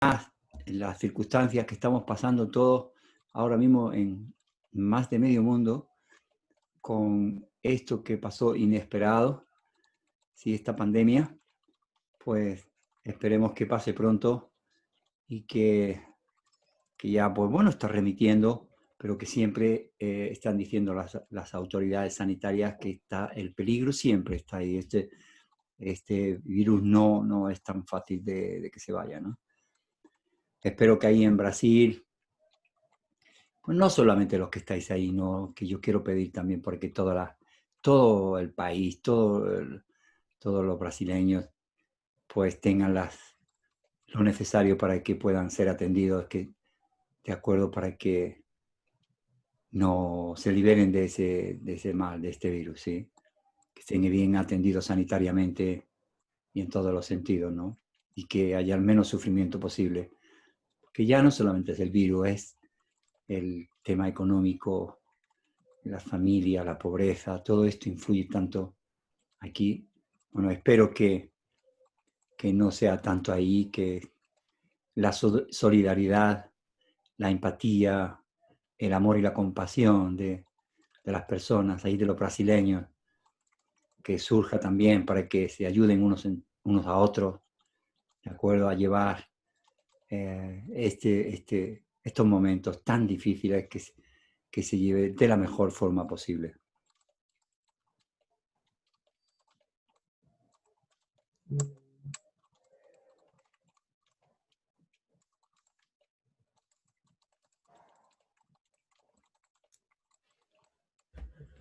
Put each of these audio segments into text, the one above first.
en las circunstancias que estamos pasando todos ahora mismo en más de medio mundo, con esto que pasó inesperado, ¿sí? Esta pandemia, pues esperemos que pase pronto y que ya, pues bueno, está remitiendo, pero que siempre están diciendo las autoridades sanitarias que el peligro siempre está ahí. Este virus no es tan fácil de que se vaya, ¿no? Espero que ahí en Brasil, pues no solamente los que estáis ahí, no, que yo quiero pedir también porque todo el país, todos los brasileños, pues tengan lo necesario para que puedan ser atendidos, de acuerdo, para que no se liberen de ese mal, de este virus, ¿sí? Que estén bien atendidos sanitariamente y en todos los sentidos, ¿no? Y que haya el menos sufrimiento posible. Porque ya no solamente es el virus, es el tema económico, la familia, la pobreza, todo esto influye tanto aquí. Bueno, espero que no sea tanto ahí, que la solidaridad, la empatía, el amor y la compasión de las personas, ahí de los brasileños, que surja también para que se ayuden unos a otros, de acuerdo, a llevar estos momentos tan difíciles que se lleve de la mejor forma posible.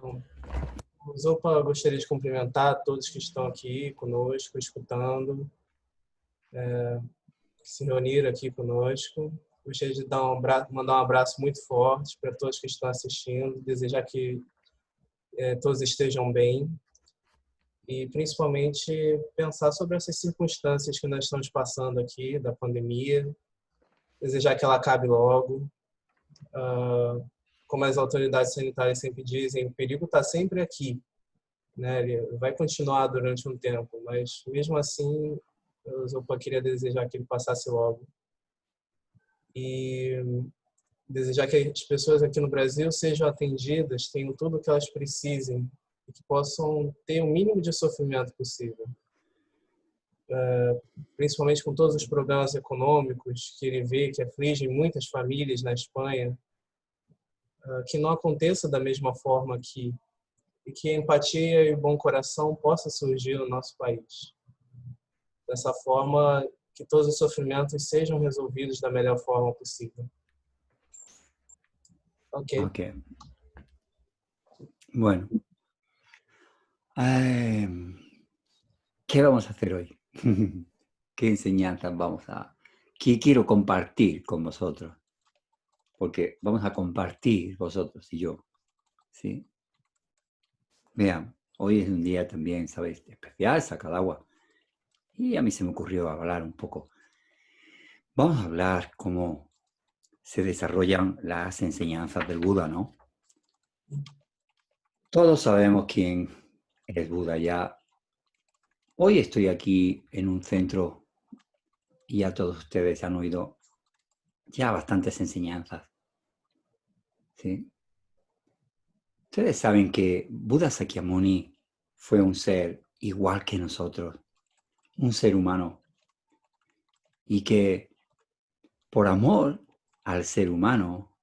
Então, Zopa, gostaria de cumprimentar todos que estão aqui conosco, escutando, que se reuniram aqui conosco. Gostaria de mandar um abraço muito forte para todos que estão assistindo, desejar que todos estejam bem e, principalmente, pensar sobre essas circunstâncias que nós estamos passando aqui, da pandemia, desejar que ela acabe logo. Como as autoridades sanitárias sempre dizem, o perigo está sempre aqui, né? Ele vai continuar durante um tempo, mas mesmo assim, eu só queria desejar que ele passasse logo e desejar que as pessoas aqui no Brasil sejam atendidas, tenham tudo o que elas precisem e que possam ter o mínimo de sofrimento possível. Principalmente com todos os problemas econômicos que ele vê, que afligem muitas famílias na Espanha, que não aconteça da mesma forma aqui e que a empatia e o bom coração possa surgir no nosso país. Dessa forma, que todos os sofrimentos sejam resolvidos da melhor forma possível. Ok. Bueno. ¿Qué vamos a hacer hoy? ¿Qué enseñanzas qué quiero compartir con vosotros? Porque vamos a compartir vosotros y yo, ¿sí? Vean, hoy es un día también, ¿sabéis? Especial, saca de agua. Y a mí se me ocurrió hablar un poco. Vamos a hablar cómo se desarrollan las enseñanzas del Buda, ¿no? Todos sabemos quién es Buda ya. Hoy estoy aquí en un centro y ya todos ustedes han oído ya bastantes enseñanzas, ¿sí? Ustedes saben que Buda Sakyamuni fue un ser igual que nosotros, un ser humano, y que por amor al ser humano,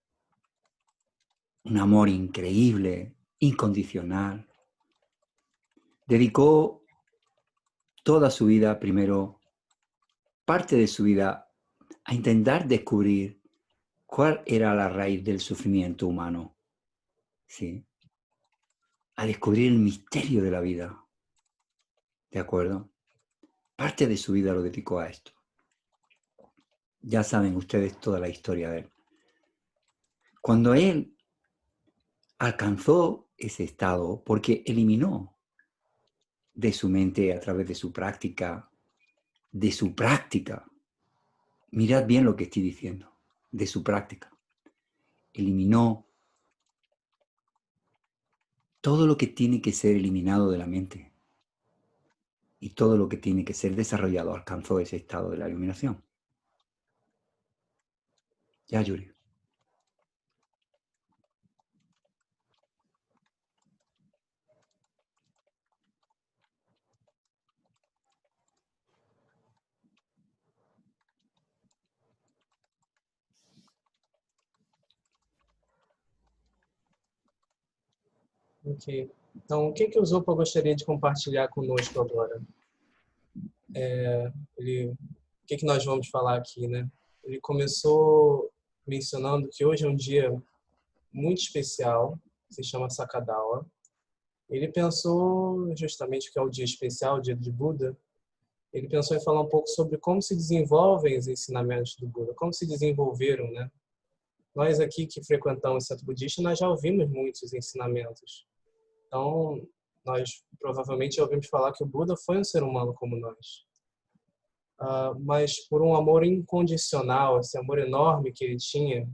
un amor increíble, incondicional, dedicó toda su vida, primero, parte de su vida, a intentar descubrir cuál era la raíz del sufrimiento humano, ¿sí? A descubrir el misterio de la vida, ¿de acuerdo? Parte de su vida lo dedicó a esto. Ya saben ustedes toda la historia de él. Cuando él alcanzó ese estado, porque eliminó de su mente a través de su práctica, mirad bien lo que estoy diciendo, de su práctica, eliminó todo lo que tiene que ser eliminado de la mente y todo lo que tiene que ser desarrollado, alcanzó ese estado de la iluminación. Ya, Yuri. Ok. Então, o que o Zopa gostaria de compartilhar conosco agora? O que nós vamos falar aqui, né? Ele começou mencionando que hoje é um dia muito especial, se chama Sakadawa. Ele pensou justamente que é o dia especial, o dia de Buda. Ele pensou em falar um pouco sobre como se desenvolvem os ensinamentos do Buda, como se desenvolveram, né? Nós aqui que frequentamos o centro budista, nós já ouvimos muitos ensinamentos. Então, nós provavelmente já ouvimos falar que o Buda foi um ser humano como nós. Mas por um amor incondicional, esse amor enorme que ele tinha,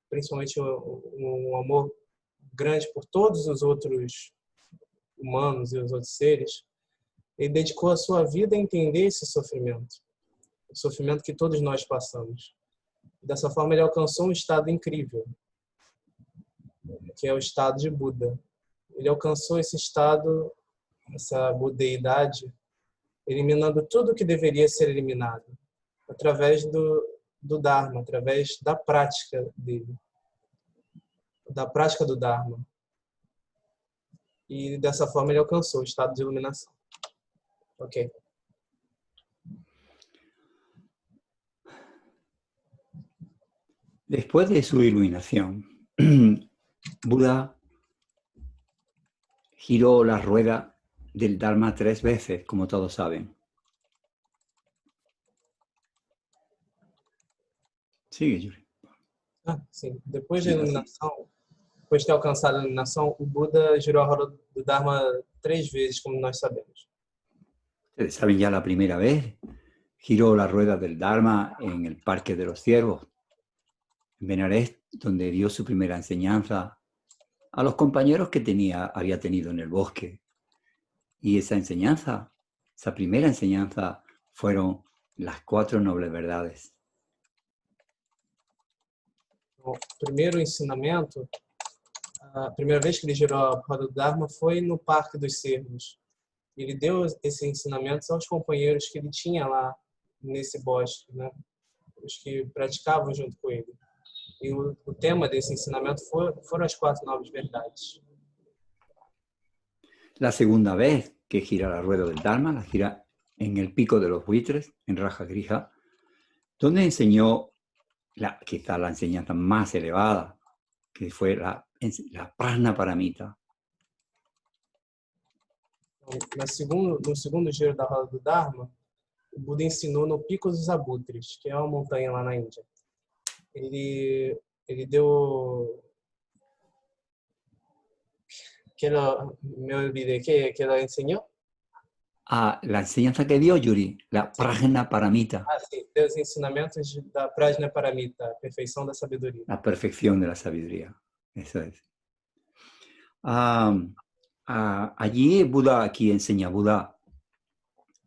principalmente um amor grande por todos os outros humanos e os outros seres, ele dedicou a sua vida a entender esse sofrimento, o sofrimento que todos nós passamos. Dessa forma, ele alcançou um estado incrível, que é o estado de Buda. Ele alcançou esse estado, essa budeidade, eliminando tudo que deveria ser eliminado, através do Dharma, através da prática dele, da prática do Dharma. E dessa forma ele alcançou o estado de iluminação. Ok. Después de su iluminación, Buda giró la rueda del Dharma 3 veces, como todos saben. Sigue, Yuri. Sim. Depois da iluminação, depois de ter alcançado a iluminação, o Buda girou a roda do Dharma 3 vezes, como nós sabemos. Ustedes saben ya la primera vez, giró la rueda del Dharma en el Parque de los Ciervos, en Benares, donde dio su primera enseñanza a los compañeros que había tenido en el bosque. Y esa enseñanza, esa primera enseñanza, fueron las 4 nobles verdades. O primeiro ensinamento, a primeira vez que ele girou a roda do Dharma foi no Parque dos Cervos. Ele deu esses ensinamentos aos companheiros que ele tinha lá nesse bosque, né? Os que praticavam junto com ele. E o tema desse ensinamento foram as 4 novas verdades. La segunda vez que gira la rueda del Dharma, la gira en el Pico de los Buitres, en Raja Grija, donde enseñó quizá la enseñanza más elevada, que fue la Prajnaparamita. No segundo giro da roda do Dharma, o Buda ensinou no Pico dos Abutres, que é uma montanha lá na Índia. Ele deu... me olvidé, que lo enseñó? La enseñanza que dio Yuri, la Prajnaparamita. Sim, deu os ensinamentos da Prajnaparamita, a perfeição da sabedoria. La perfección de la sabiduría, eso es. Allí Buda, aquí enseña Buda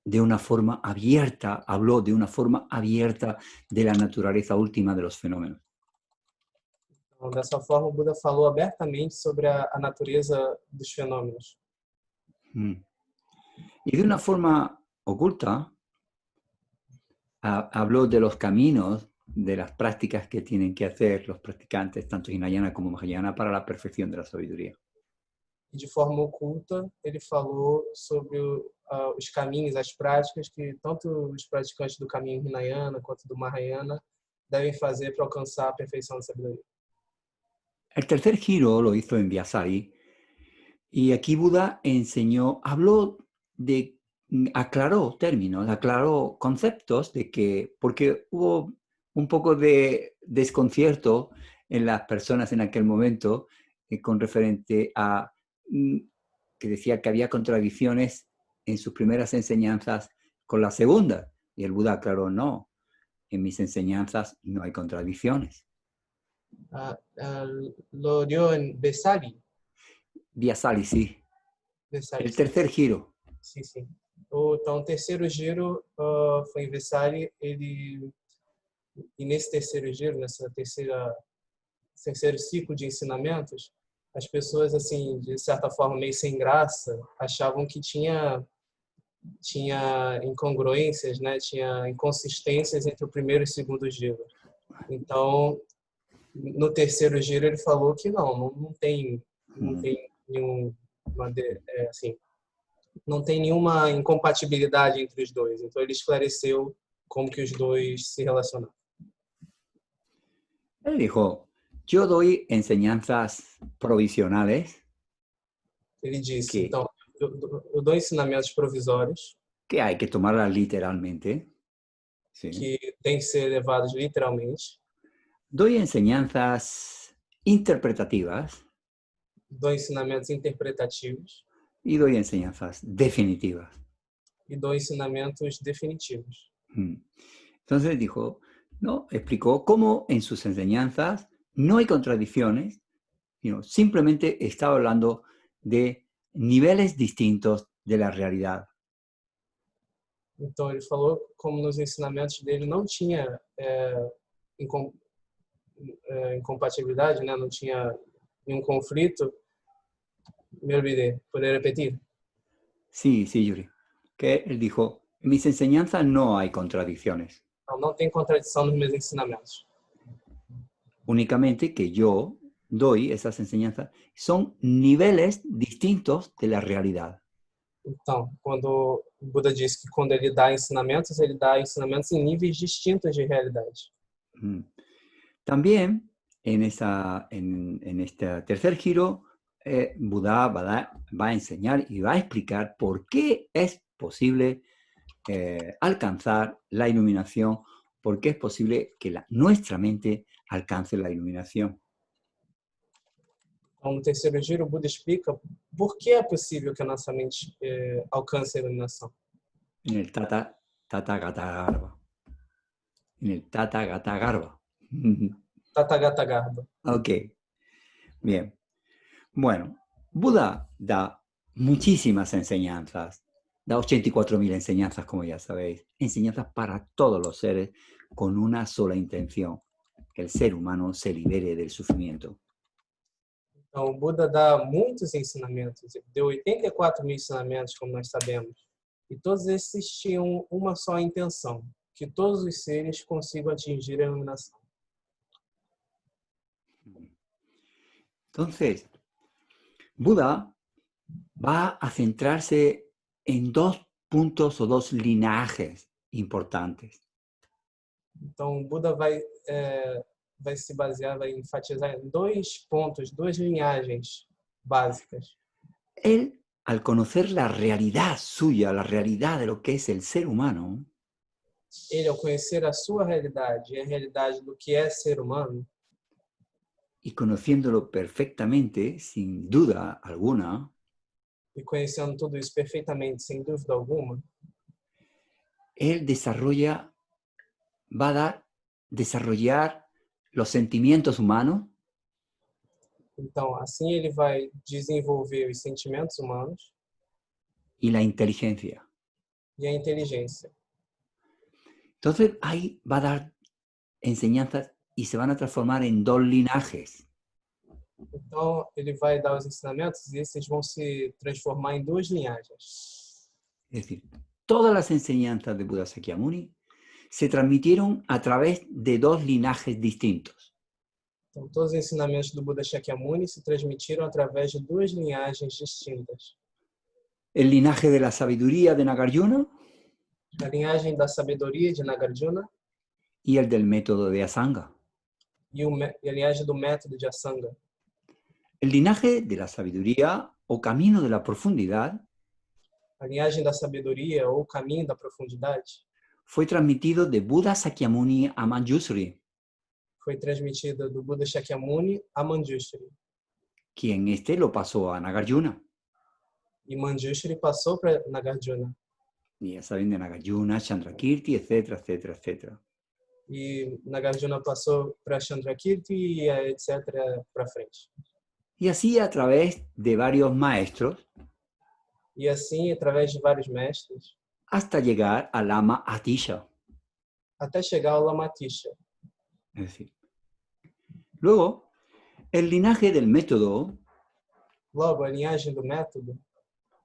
de una forma abierta, habló de una forma abierta de la naturaleza última de los fenómenos. Então, dessa forma, o Buda falou abertamente sobre a natureza dos fenômenos. Y de una forma oculta, habló de los caminos, de las prácticas que tienen que hacer los practicantes, tanto Hinayana como Mahayana, para la perfección de la sabiduría. E de forma oculta, ele falou sobre os caminhos, as práticas que tanto os praticantes do caminho Hinayana quanto do Mahayana devem fazer para alcançar a perfeição da sabedoria. El tercer giro lo hizo en Vyasari, y aquí Buda aclaró términos, aclaró conceptos porque hubo un poco de desconcierto en las personas en aquel momento con referente a que decía que había contradicciones en sus primeras enseñanzas con la segunda. Y el Buda aclaró, no, en mis enseñanzas no hay contradicciones. Lo dio en Vesali. Vyasali, sí. Vesali, el tercer giro. Sim, sim. Então, o terceiro giro foi em Vesali. Ele E nesse terceiro giro, terceiro ciclo de ensinamentos, as pessoas, assim, de certa forma, meio sem graça, achavam que tinha incongruências, né? Tinha inconsistências entre o primeiro e o segundo giro. Então, no terceiro giro, ele falou que não tem nenhum, assim, não tem nenhuma incompatibilidade entre os dois. Então, ele esclareceu como que os dois se relacionam. Él dijo, yo doy enseñanzas provisionales Ele disse, então, eu dou ensinamentos provisórios que hay que tomarlas literalmente. ¿Sí? que têm que ser levados literalmente. Doy enseñanzas interpretativas Dou ensinamentos interpretativos y doy enseñanzas definitivas. e dou ensinamentos definitivos. Entonces dijo, no, explicó cómo en sus enseñanzas no hay contradicciones, sino simplemente estaba hablando de niveles distintos de la realidad. Então, ele falou como nos ensinamentos dele não tinha incompatibilidade, né? Não tinha nenhum conflito. Me olvidé. ¿Puede repetir? Sí, Yuri. Que él dijo, en mis enseñanzas no hay contradicciones. Não tem contradição nos meus ensinamentos. Únicamente que yo doy esas enseñanzas, son niveles distintos de la realidad. Então, quando o Buda diz que quando ele dá ensinamentos em níveis distintos de realidade. También en este tercer giro, Buda va a enseñar y va a explicar por qué es posible alcanzar la iluminación, por qué es posible que nuestra mente alcance la iluminación. Então, no terceiro giro, o Buda explica por que é possível que a nossa mente alcance a iluminação. En el Tathagata-garbha. En el Tathagata-garbha. Tathagata-garbha. Ok, bien. Bueno, Buda da muchísimas enseñanzas, da 84.000 enseñanzas, como ya sabéis, enseñanzas para todos los seres con una sola intención, que el ser humano se libere del sufrimiento. Então, o Buda dá muitos ensinamentos, deu 84.000 ensinamentos, como nós sabemos, e todos esses tinham uma só intenção, que todos os seres consigam atingir a iluminação. Entonces, Buda va a centrarse en dos puntos o dos linajes importantes. Então, o Buda vai se basear, vai enfatizar em dois pontos, duas linhagens básicas. Él, al conocer la realidad suya, la realidad de lo que es el ser humano, ele, ao conhecer a sua realidade e a realidade do que é ser humano, y conociéndolo perfectamente, sin duda alguna, e conhecendo tudo isso perfeitamente, sem dúvida alguma, él va a desarrollar los sentimientos humanos. Então, assim ele vai desenvolver os sentimentos humanos y la inteligencia. E a inteligência. Entonces ahí va a dar enseñanzas y se van a transformar en dos linajes. Então, ele vai dar os ensinamentos e esses vão se transformar em duas linhagens. Es decir, todas las enseñanzas de Buda Sakyamuni se transmitieron a través de dos linajes distintos. Então, todos os ensinamentos do Buda Shakyamuni se transmitiram através de duas linhagens distintas. El linaje de la sabiduría de Nagarjuna. A linhagem da sabedoria de Nagarjuna. Y el del método de Asanga. E a linhagem do método de Asanga. El linaje de la sabiduría o camino de la profundidad. A linhagem da sabedoria ou caminho da profundidade. Fue transmitido de Buda Sakyamuni a Manjushri. Foi transmitida do Buda Shakyamuni a Manjushri. Quien lo pasó a Nagarjuna. E Manjushri passou para Nagarjuna. Y ya saben de Nagarjuna, Chandrakirti, etcétera, etcétera, etcétera. E Nagarjuna passou para Chandrakirti e etc. para frente. Y así a través de varios maestros. E assim, através de vários mestres. Hasta llegar al Lama Atisha. Até chegar ao Lama Atisha. Es decir, luego, el linaje del método, Logo, a linhagem do método,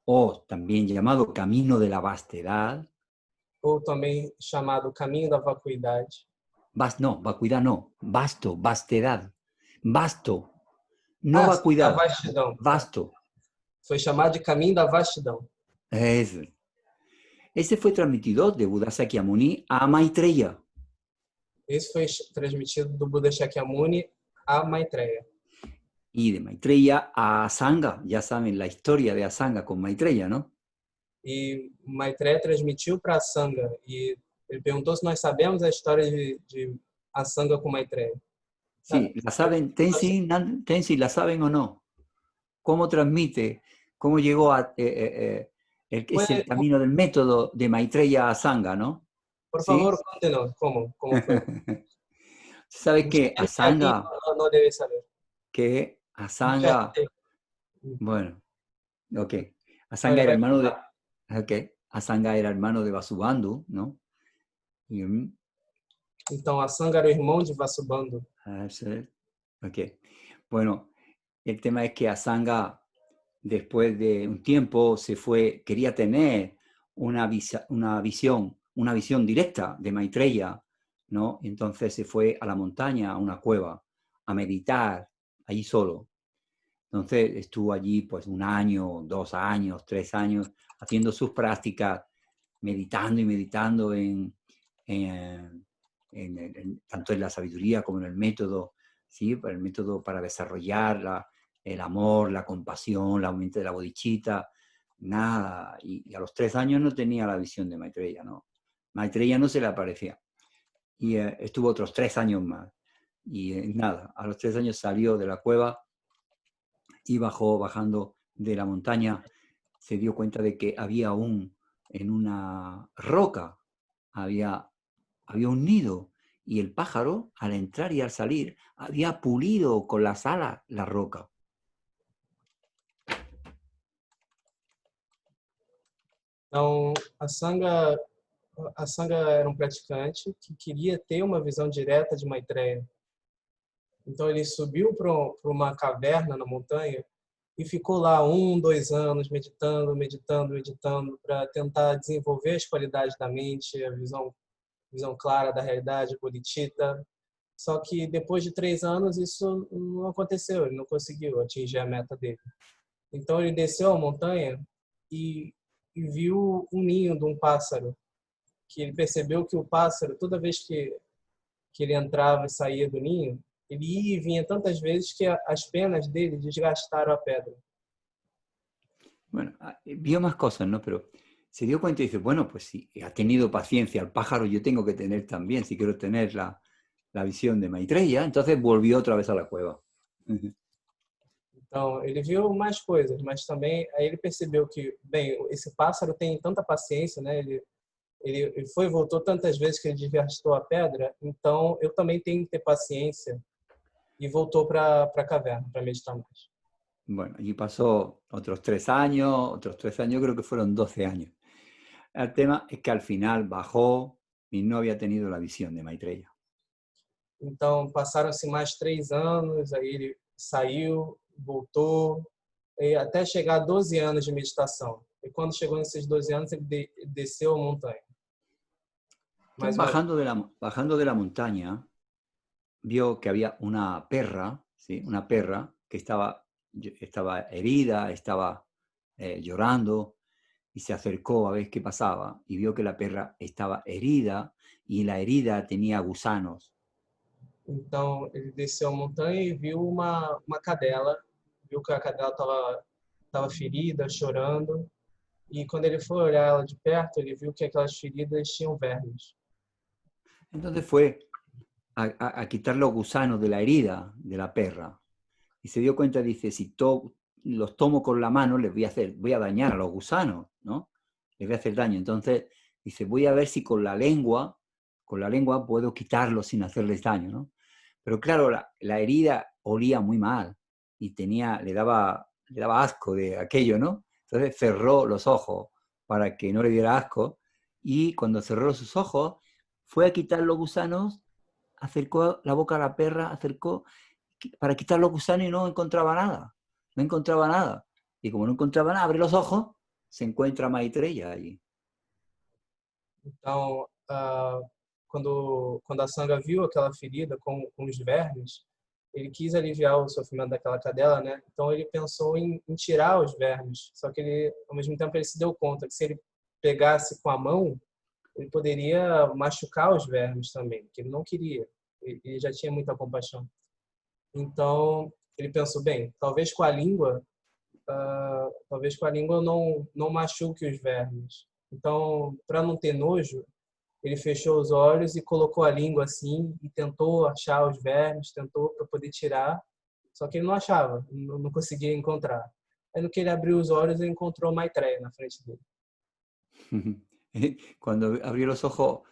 o también llamado camino de la vastedad, ou também chamado caminho da vacuidade, no, vacuidad no, vasto, vastedad, vasto, no da vacuidad, vastidão, tá? vasto. Foi chamado de caminho da vastidão. Ese fue transmitido de Buda Sakyamuni a Maitreya. Esse foi transmitido do Buda Shakyamuni a Maitreya. Y de Maitreya a Asanga. Ya saben la historia de Asanga con Maitreya, ¿no? E Maitreya transmitiu para a Sangha. E ele perguntou se nós sabemos a história de Asanga com Maitreya. Sí, ¿la saben? Tenzin, ¿la saben o no? ¿Cómo transmite? ¿Cómo llegó a... es el camino del método de Maitreya a Asanga, ¿no? Por ¿Sí? favor, conte-nos como fue. ¿Sabes qué? Aquí Asanga, no debe saber. bueno, ok. Asanga Olha, era vai hermano de... contar. Ok, Asanga era hermano de Vasubandhu, ¿no? Y, Então, a Sangha era o irmão de Vasubandhu. ok. Bueno, el tema es que Asanga, después de un tiempo, quería tener una visión directa de Maitreya, ¿no? Entonces se fue a la montaña, a una cueva, a meditar, allí solo. Entonces estuvo allí pues 1 año, 2 años, 3 años, haciendo sus prácticas, meditando y meditando tanto en la sabiduría como en el método, ¿sí? El método para desarrollar el amor, la compasión, la mente de la bodhicitta, nada. Y a los 3 años no tenía la visión de Maitreya, ¿no? Maitreya no se le aparecía. Y estuvo otros 3 años más. Y nada, a los 3 años salió de la cueva y bajando de la montaña, se dio cuenta de que en una roca, había un nido, y el pájaro, al entrar y al salir, había pulido con las alas la roca. Então, a Sangha era um praticante que queria ter uma visão direta de Maitreya. Então, ele subiu para uma caverna na montanha e ficou lá 1, 2 anos meditando, para tentar desenvolver as qualidades da mente, a visão clara da realidade, bodhicitta. Só que depois de 3 anos isso não aconteceu, ele não conseguiu atingir a meta dele. Então ele desceu a montanha e viu um ninho de um pássaro, que ele percebeu que o pássaro, toda vez que ele entrava e saía do ninho, ele ia e vinha tantas vezes que as penas dele desgastaram a pedra. Bueno, vio más cosas, ¿no? Pero se dio cuenta y dice, bueno, pues si ha tenido paciencia el pájaro, yo tengo que tener también, si quiero tener la visión de Maitreya. Entonces volvió otra vez a la cueva. Então, ele viu mais coisas, mas também aí ele percebeu que, bem, esse pássaro tem tanta paciência, né? Ele foi e voltou tantas vezes que ele desgastou a pedra, então eu também tenho que ter paciência. Y voltó para a caverna para meditar más. Bueno, allí pasó otros 3 años, creo que fueron 12 años. El tema es que al final bajó y no había tenido la visión de Maitreya. Então, passaram-se mais 3 anos, aí ele saiu, voltou, e até chegar a 12 anos de meditação. E quando chegou nesses 12 anos, ele desceu a montanha. Entonces, bajando de la montaña, vio que había una perra, ¿sí? Una perra que estaba herida, estaba llorando, y se acercó a ver qué pasaba, y vio que la perra estaba herida, y la herida tenía gusanos. Então, ele desceu a montanha e viu uma cadela, viu que a cadela estava ferida, chorando, e quando ele foi olhar ela de perto, ele viu que aquelas feridas tinham vermes. Entonces fue a quitar los gusanos de la herida de la perra, y se dio cuenta, dice, si los tomo con la mano, voy a dañar a los gusanos, ¿no? Les voy a hacer daño. Entonces dice, voy a ver si con la lengua puedo quitarlos sin hacerles daño, ¿no? Pero claro, la herida olía muy mal y le daba asco de aquello, ¿no? Entonces cerró los ojos para que no le diera asco, y cuando cerró sus ojos fue a quitar los gusanos acercó la boca a la perra, acercou para quitar los gusanos y no encontraba nada. No encontraba nada. Y como no encontraba nada, abre los ojos, se encuentra Maitreya allí. Então, quando a Sangha viu aquela ferida com os vermes, ele quis aliviar o sofrimento daquela cadela, né? Então ele pensou em tirar os vermes. Só que ele, ao mesmo tempo, ele se deu conta que se ele pegasse com a mão, ele poderia machucar os vermes também, que ele não queria. Ele já tinha muita compaixão. Então ele pensou, bem, talvez com a língua não machuque os vermes. Então, para não ter nojo, ele fechou os olhos e colocou a língua assim e tentou achar os vermes, tentou para poder tirar, só que ele não achava, não conseguia encontrar. Aí no que ele abriu os olhos, ele encontrou Maitreya na frente dele. Cuando abrió los ojos,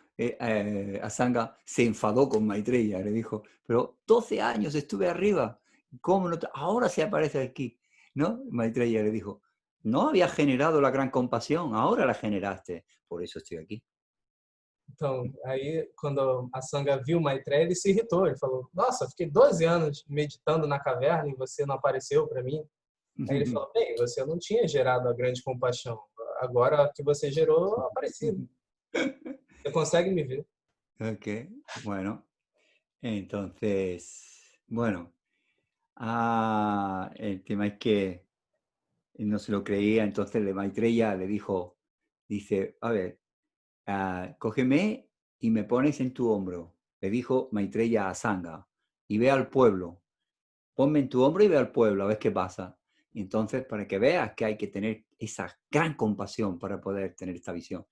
Asanga se enfadó con Maitreya, le dijo, pero 12 años estuve arriba, ¿cómo no ahora se aparece aquí? ¿No? Maitreya le dijo, no había generado la gran compasión, ahora la generaste, por eso estoy aquí. Então, aí, quando a Sangha viu Maitreya, ele se irritou. Ele falou, nossa, fiquei 12 anos meditando na caverna e você não apareceu para mim. Aí ele falou, bem, você não tinha gerado a grande compaixão. Agora que você gerou, apareci. Você consegue me ver. Ok, bueno, entonces, bueno, el tema es que no se lo creía, entonces Maitreya le dijo, dice, a ver, cógeme y me pones en tu hombro, le dijo Maitreya a Sangha, y ve al pueblo, ponme en tu hombro y ve al pueblo, a ver qué pasa. Y entonces, para que veas que hay que tener esa gran compasión para poder tener esta visión.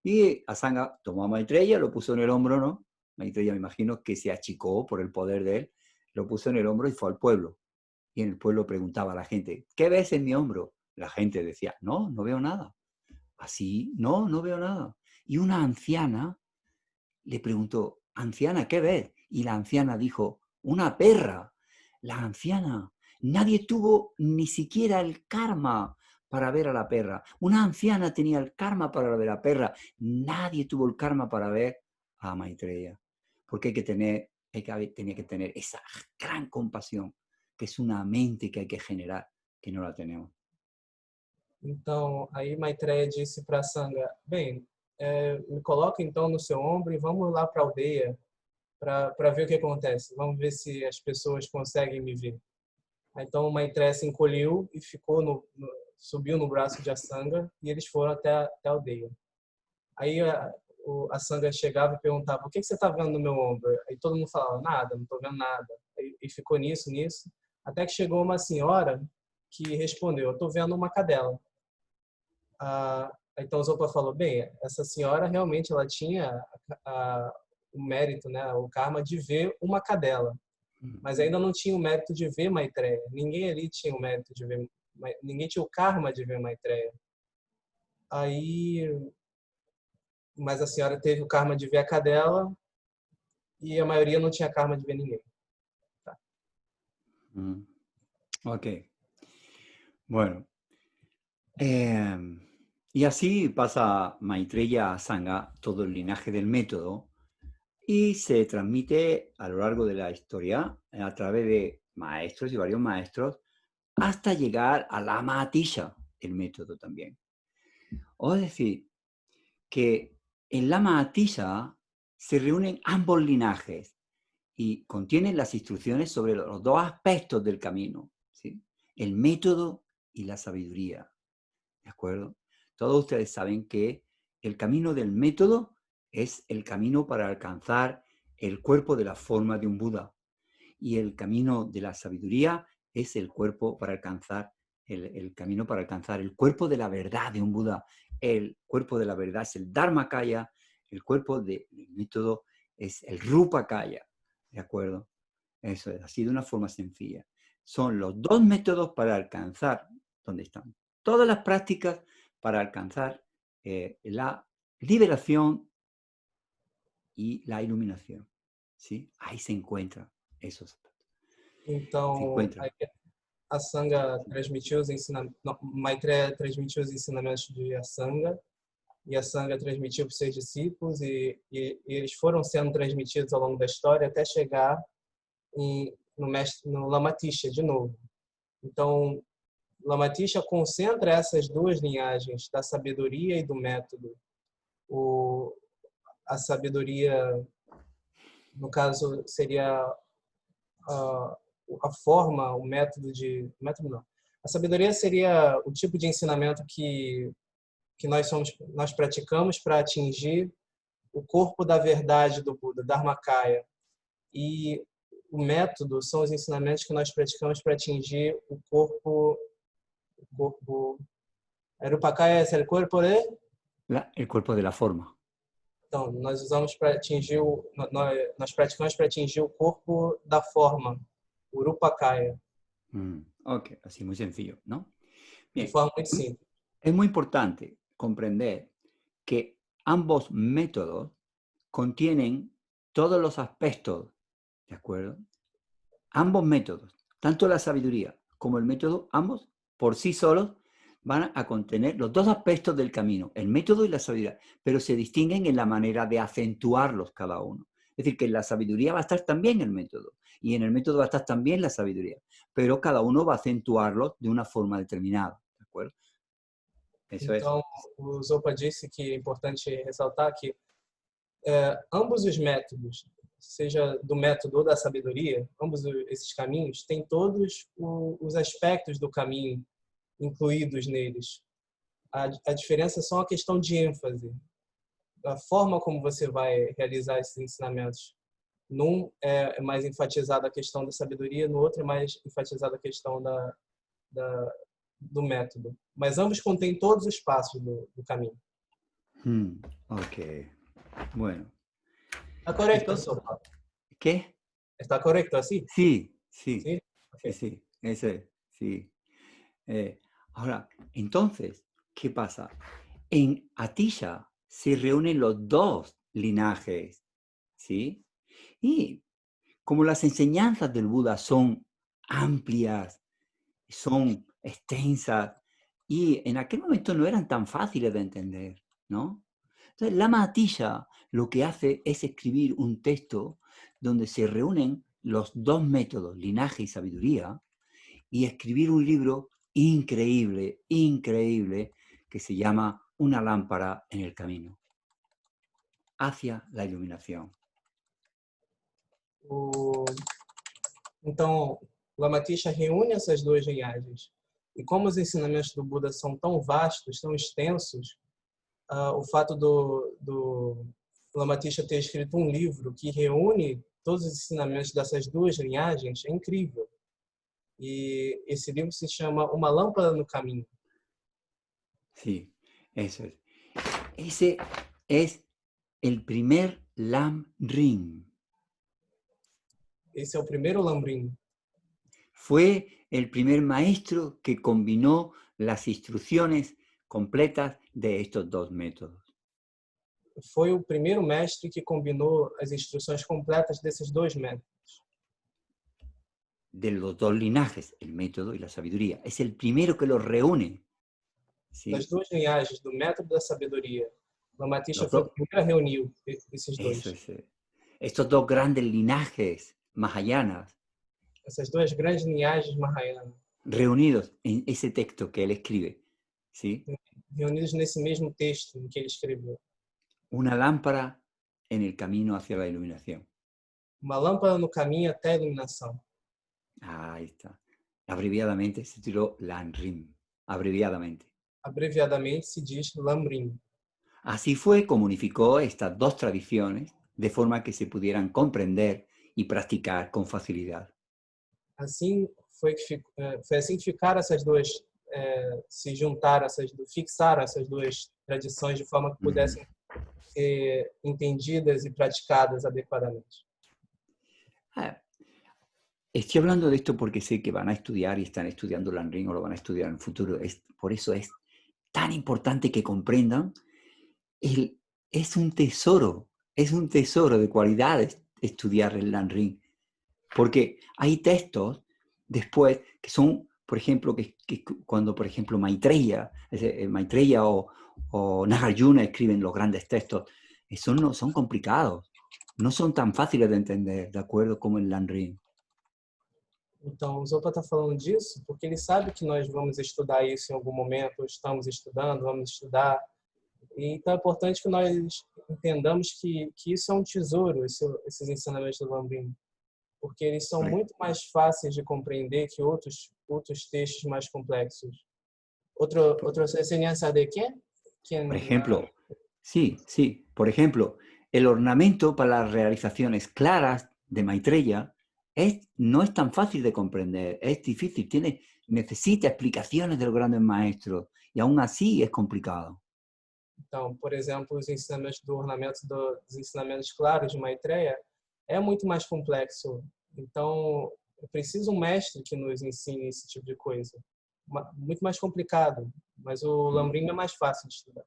Y Asanga tomó a Maitreya, lo puso en el hombro, ¿no? Maitreya, me imagino que se achicó por el poder de él, lo puso en el hombro y fue al pueblo. Y en el pueblo preguntaba a la gente, ¿qué ves en mi hombro? La gente decía, no, no veo nada. Así, no, no veo nada. Y una anciana le preguntó, anciana, ¿qué ves? Y la anciana dijo, una perra. La anciana, nadie tuvo ni siquiera el karma para ver a la perra. Una anciana tenía el karma para ver a la perra. Nadie tuvo el karma para ver a Maitreya. Porque tenía que tener esa gran compasión, que es una mente que hay que generar, que no la tenemos. Então, aí Maitreya disse para a Sangha, bem, me coloca então no seu ombro e vamos lá para a aldeia para ver o que acontece. Vamos ver se as pessoas conseguem me ver. Então Maitreya se encolheu e subiu no braço de Asanga e eles foram até a aldeia. Aí a Sangha chegava e perguntava, o que você está vendo no meu ombro? Aí todo mundo falava, nada, não estou vendo nada. E ficou nisso, até que chegou uma senhora que respondeu, eu estou vendo uma cadela. Então Zopa falou, bem, essa senhora realmente ela tinha o mérito, né, o karma de ver uma cadela. Mas ainda não tinha o mérito de ver Maitreya. Ninguém ali tinha o mérito de ver, ninguém tinha o karma de ver Maitreya. Mas a senhora teve o karma de ver a cadela e a maioria não tinha karma de ver ninguém. Tá. Ok. Bueno. Y así pasa Maitreya a Sangha todo el linaje del método y se transmite a lo largo de la historia a través de maestros y varios maestros hasta llegar a Lama Atisha, el método también. Es decir, que en Lama Atisha se reúnen ambos linajes y contienen las instrucciones sobre los dos aspectos del camino, ¿sí? El método y la sabiduría. ¿De acuerdo? Todos ustedes saben que el camino del método es el camino para alcanzar el cuerpo de la forma de un Buda. Y el camino de la sabiduría es el cuerpo para alcanzar el camino para alcanzar el cuerpo de la verdad de un Buda. El cuerpo de la verdad es el Dharmakaya, el cuerpo del método es el Rupakaya. ¿De acuerdo? Eso es así de una forma sencilla. Son los dos métodos para alcanzar donde están todas las prácticas para alcanzar la liberación y la iluminación. ¿Sí? Ahí se encuentran esos aspectos. Então, a Sangha transmitiu os ensinamentos, Maitreya transmitiu os ensinamentos de Asanga e a Sangha transmitiu para os seus discípulos e eles foram sendo transmitidos ao longo da história até chegar no Lama Tisha de novo. Então, Lama Tisha concentra essas duas linhagens da sabedoria e do método. A sabedoria, no caso, seria a forma, o método de... Método não. A sabedoria seria o tipo de ensinamento que nós praticamos para atingir o corpo da verdade do Buda, Dharmakaya. E o método são os ensinamentos que nós praticamos para atingir o corpo... Rupakaya é o corpo de... El cuerpo de la forma. Então, nós usamos para atingir nós praticamos para atingir o corpo da forma, o Rupakaya. Ok, así muy sencillo, ¿no? De forma muito simples. Es muy importante comprender que ambos métodos contienen todos los aspectos, ¿de acuerdo? Ambos métodos, tanto la sabiduría como el método, ambos por sí solos van a contener los dos aspectos del camino, el método y la sabiduría, pero se distinguen en la manera de acentuarlos cada uno. Es decir, que en la sabiduría va a estar también el método, y en el método va a estar también la sabiduría, pero cada uno va a acentuarlos de una forma determinada, ¿de acuerdo? Eso então, o Zopa disse que é importante ressaltar que ambos os métodos, seja do método ou da sabedoria, ambos esses caminhos, têm todos os aspectos do caminho incluídos neles. A diferença é só uma questão de ênfase, a forma como você vai realizar esses ensinamentos. Num é mais enfatizada a questão da sabedoria, no outro é mais enfatizada a questão do método. Mas ambos contêm todos os passos do caminho. Ok. Bueno. ¿Está correcto, Sopa? ¿Qué? ¿Está correcto así? Sí, sí. ¿Sí? Okay. Sí, ese, sí. Ahora, entonces, ¿qué pasa? En Atisha se reúnen los dos linajes, ¿sí? Y como las enseñanzas del Buda son amplias, son extensas, y en aquel momento no eran tan fáciles de entender, ¿no? Entonces, Lama Atisha lo que hace es escribir un texto donde se reúnen los dos métodos, linaje y sabiduría, y escribir un libro increíble, increíble, que se llama Una lámpara en el camino, hacia la iluminación. Então, Lama Tisha reúne essas duas linhagens. E como os ensinamentos do Buda são tão vastos, tão extensos, o fato do Lama Tisha ter escrito um livro que reúne todos os ensinamentos dessas duas linhagens é incrível. E esse livro se chama Uma Lâmpada no Caminho. Sí, eso es. Ese es el primer Lam Ring. Esse é o primeiro Lamrim. Fue el primer maestro que combinó las instrucciones completas de estos dos métodos. Foi o primeiro mestre que combinou as instruções completas desses dois métodos. De los dos linajes, el método y la sabiduría. Es el primero que los reúne. ¿Sí? Das duas linhagens, do método da sabedoria. Lama Tisha foi o primeiro a reunir esses dois. Eso es. Estos dos grandes linajes mahayanas. Essas duas grandes linhagens Mahayana. Reunidos en ese texto que él escribe. ¿Sí? Reunidos nesse mesmo texto que ele escreveu. Una lámpara en el camino hacia la iluminación. Uma lâmpada no caminho até a iluminação. Ahí está. Abreviadamente se tituló Lamrim. Abreviadamente. Abreviadamente se diz Lamrim. Así fue como unificó estas dos tradiciones de forma que se pudieran comprender y practicar con facilidad. Assim foi assim que ficaram essas duas, se juntaram, fixaram essas duas tradições de forma que pudessem ser entendidas e praticadas adequadamente. Estoy hablando de esto porque sé que van a estudiar y están estudiando Lamrim o lo van a estudiar en el futuro. Por eso es tan importante que comprendan. Es un tesoro de cualidades estudiar el Lamrim. Porque hay textos después que son por ejemplo, cuando, por ejemplo, Maitreya o Nagarjuna escriben los grandes textos, esos no son complicados, no son tan fáciles de entender, ¿de acuerdo? Como el Lanrin. Então, o Zopa está falando disso porque ele sabe que nós vamos estudar isso em algum momento, ou estamos estudando, vamos estudar. E, então, é importante que nós entendamos que isso é um tesouro, esses ensinamentos do Lambrin, porque eles são muito mais fáceis de compreender que outros textos mais complexos. Otra enseñanza de quién? Por ejemplo, sí, por ejemplo, el ornamento para las realizaciones claras de Maitreya no es tan fácil de comprender, es difícil, necesita explicaciones de los grandes maestros y aún así es complicado. Então, por exemplo, os ensinamentos do ornamento dos ensinamentos claros de Maitreya é muito mais complexo. Então, é preciso um mestre que nos ensine esse tipo de coisa. Muito mais complicado, mas o Lambrin é mais fácil de estudar.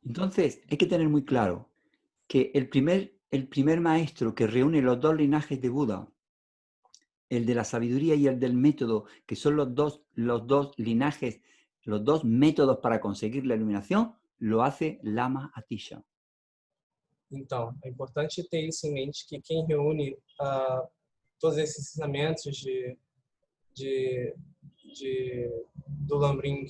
Entonces, hay que tener muy claro que el primer maestro que reúne los dos linajes de Buda, el de la sabiduría y el del método, que son los dos linajes, los dos métodos para conseguir la iluminación, lo hace Lama Atisha. Então, é importante ter isso em mente, que quem reúne todos esses ensinamentos do Lambrin,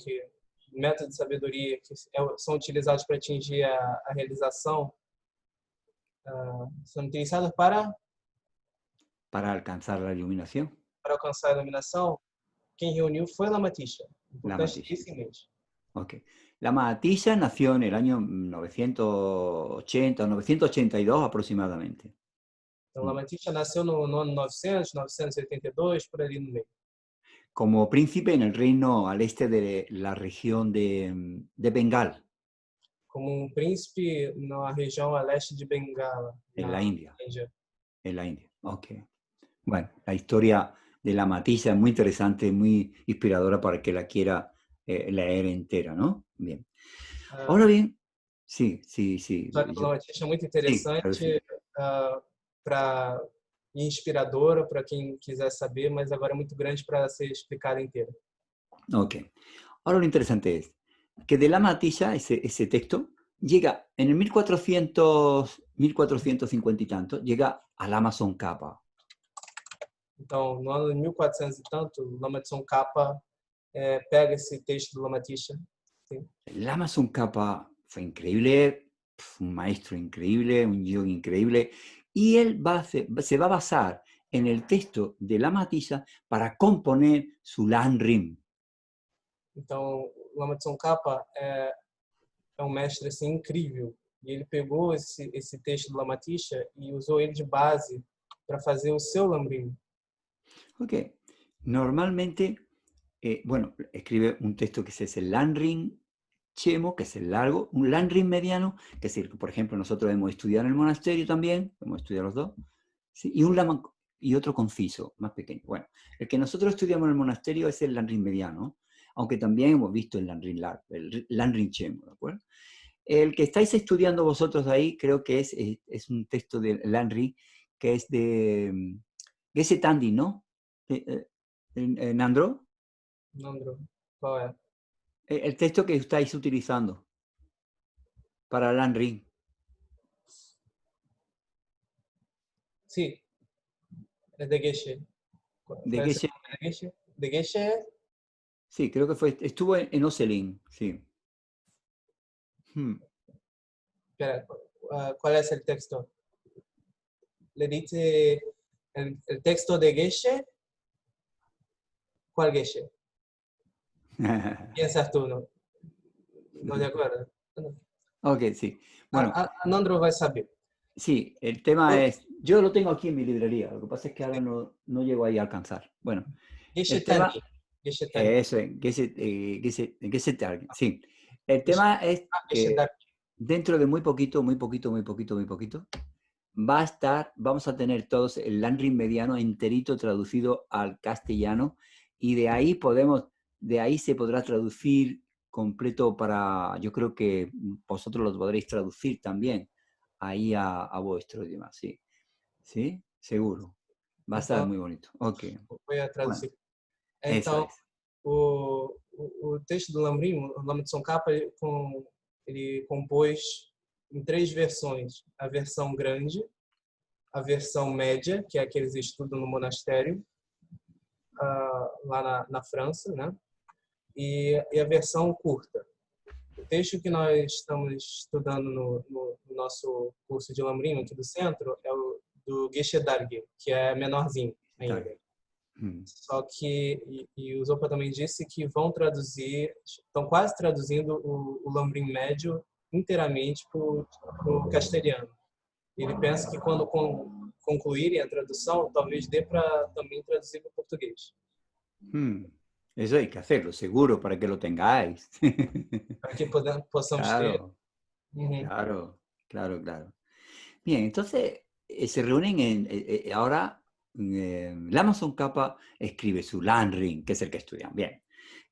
método de sabedoria, que são utilizados para atingir a realização, são utilizados para alcanzar la iluminación. Para alcançar a iluminação, quem reuniu foi Lama Atisha. Importante ter isso em mente. Okay. Lama Atisha nació en el año 980 o 982 aproximadamente. Então, Lama Atisha nasceu no ano 900, 982, por ali no meio. Como príncipe en el reino al este de la región de Bengal. Como príncipe na região a leste de Bengala. En la India. En la India, ok. Bueno, la historia de Lama Atisha es muy interesante, muy inspiradora para el que la quiera leer entera, ¿no? Bien. Ahora bien, sí. Lama Atisha é muito interessante e inspiradora para quem quiser saber, mas agora é muito grande para ser explicada inteira. Ok. Ahora lo interesante es que de Lama Atisha, ese texto, llega en el 1450 y tanto, llega al Lama Tsongkhapa. Então, no ano de 1400 e tanto, Lama Tsongkhapa pega esse texto do Lama Atisha. El Lama Tsongkhapa fue increíble, un maestro increíble, un yogi increíble, y él se va a basar en el texto de Lama Atisha para componer su Lanrim. Então, Lama Tsongkhapa é mestre assim, incrível. E ele pegou esse texto do Lama Atisha e usou ele de base para fazer o seu Lanrim. Ok. Normalmente, escribe un texto que es el Lanrim Chemo, que es el largo, un Lanrim mediano, que es el que, por ejemplo, nosotros hemos estudiado en el monasterio también, hemos estudiado los dos, ¿sí? Y otro conciso, más pequeño. Bueno, el que nosotros estudiamos en el monasterio es el Lanrim mediano, aunque también hemos visto el Lanrim largo, el Lanrim Chemo, ¿de acuerdo? El que estáis estudiando vosotros ahí, creo que es un texto del Lanrim, que es de Geshe Tandin, ¿no? ¿Nandro? Nandro, ¿cuál es? El texto que estáis utilizando para Lanrim. Sí, es de Geshe. ¿De Geshe? ¿De Geshe? Sí, creo que estuvo en Oselin, sí. Espera, ¿cuál es el texto? Le dice el texto de Geshe. ¿Cuál Geshe? Piensas tú, ¿no? ¿No de acuerdo? Ok, sí. Bueno, Nandro va a saber. Sí, el tema es, yo lo tengo aquí en mi librería, lo que pasa es que ahora no llego ahí a alcanzar. Bueno, el tema, eso es, sí. El tema es que dentro de muy poquito, vamos a tener todos el Lanrim mediano enterito traducido al castellano y de ahí se podrá traducir completo yo creo que vosotros los podréis traducir también ahí a vuestro idioma, sí. ¿Sí? Seguro. Va a estar Então, muy bonito. Ok. foi a Bueno, traduzir. eso Então, es. o texto do Lambrin, o nome de São Capa, ele compôs em 3 versões. A versão grande, a versão média, que é a que eles estudam no monastério, lá na França, né? E a versão curta. O texto que nós estamos estudando no nosso curso de Lambrin, aqui do centro, é o do Geshe Dargye, que é menorzinho Está ainda. bien. Mm. Só que, o Zopa também disse que vão traduzir, estão quase traduzindo o Lambrin médio inteiramente para o castelhano. Ele pensa que quando concluírem a tradução, talvez dê para também traduzir para o português. Mm. Eso hay que hacerlo, seguro, para que lo tengáis. Para que possamos ter. Claro, Uhum. claro, claro, claro. Bien, entonces se reúnen ahora la Amazon Kappa escribe su Landring, que es el que estudian. Bien,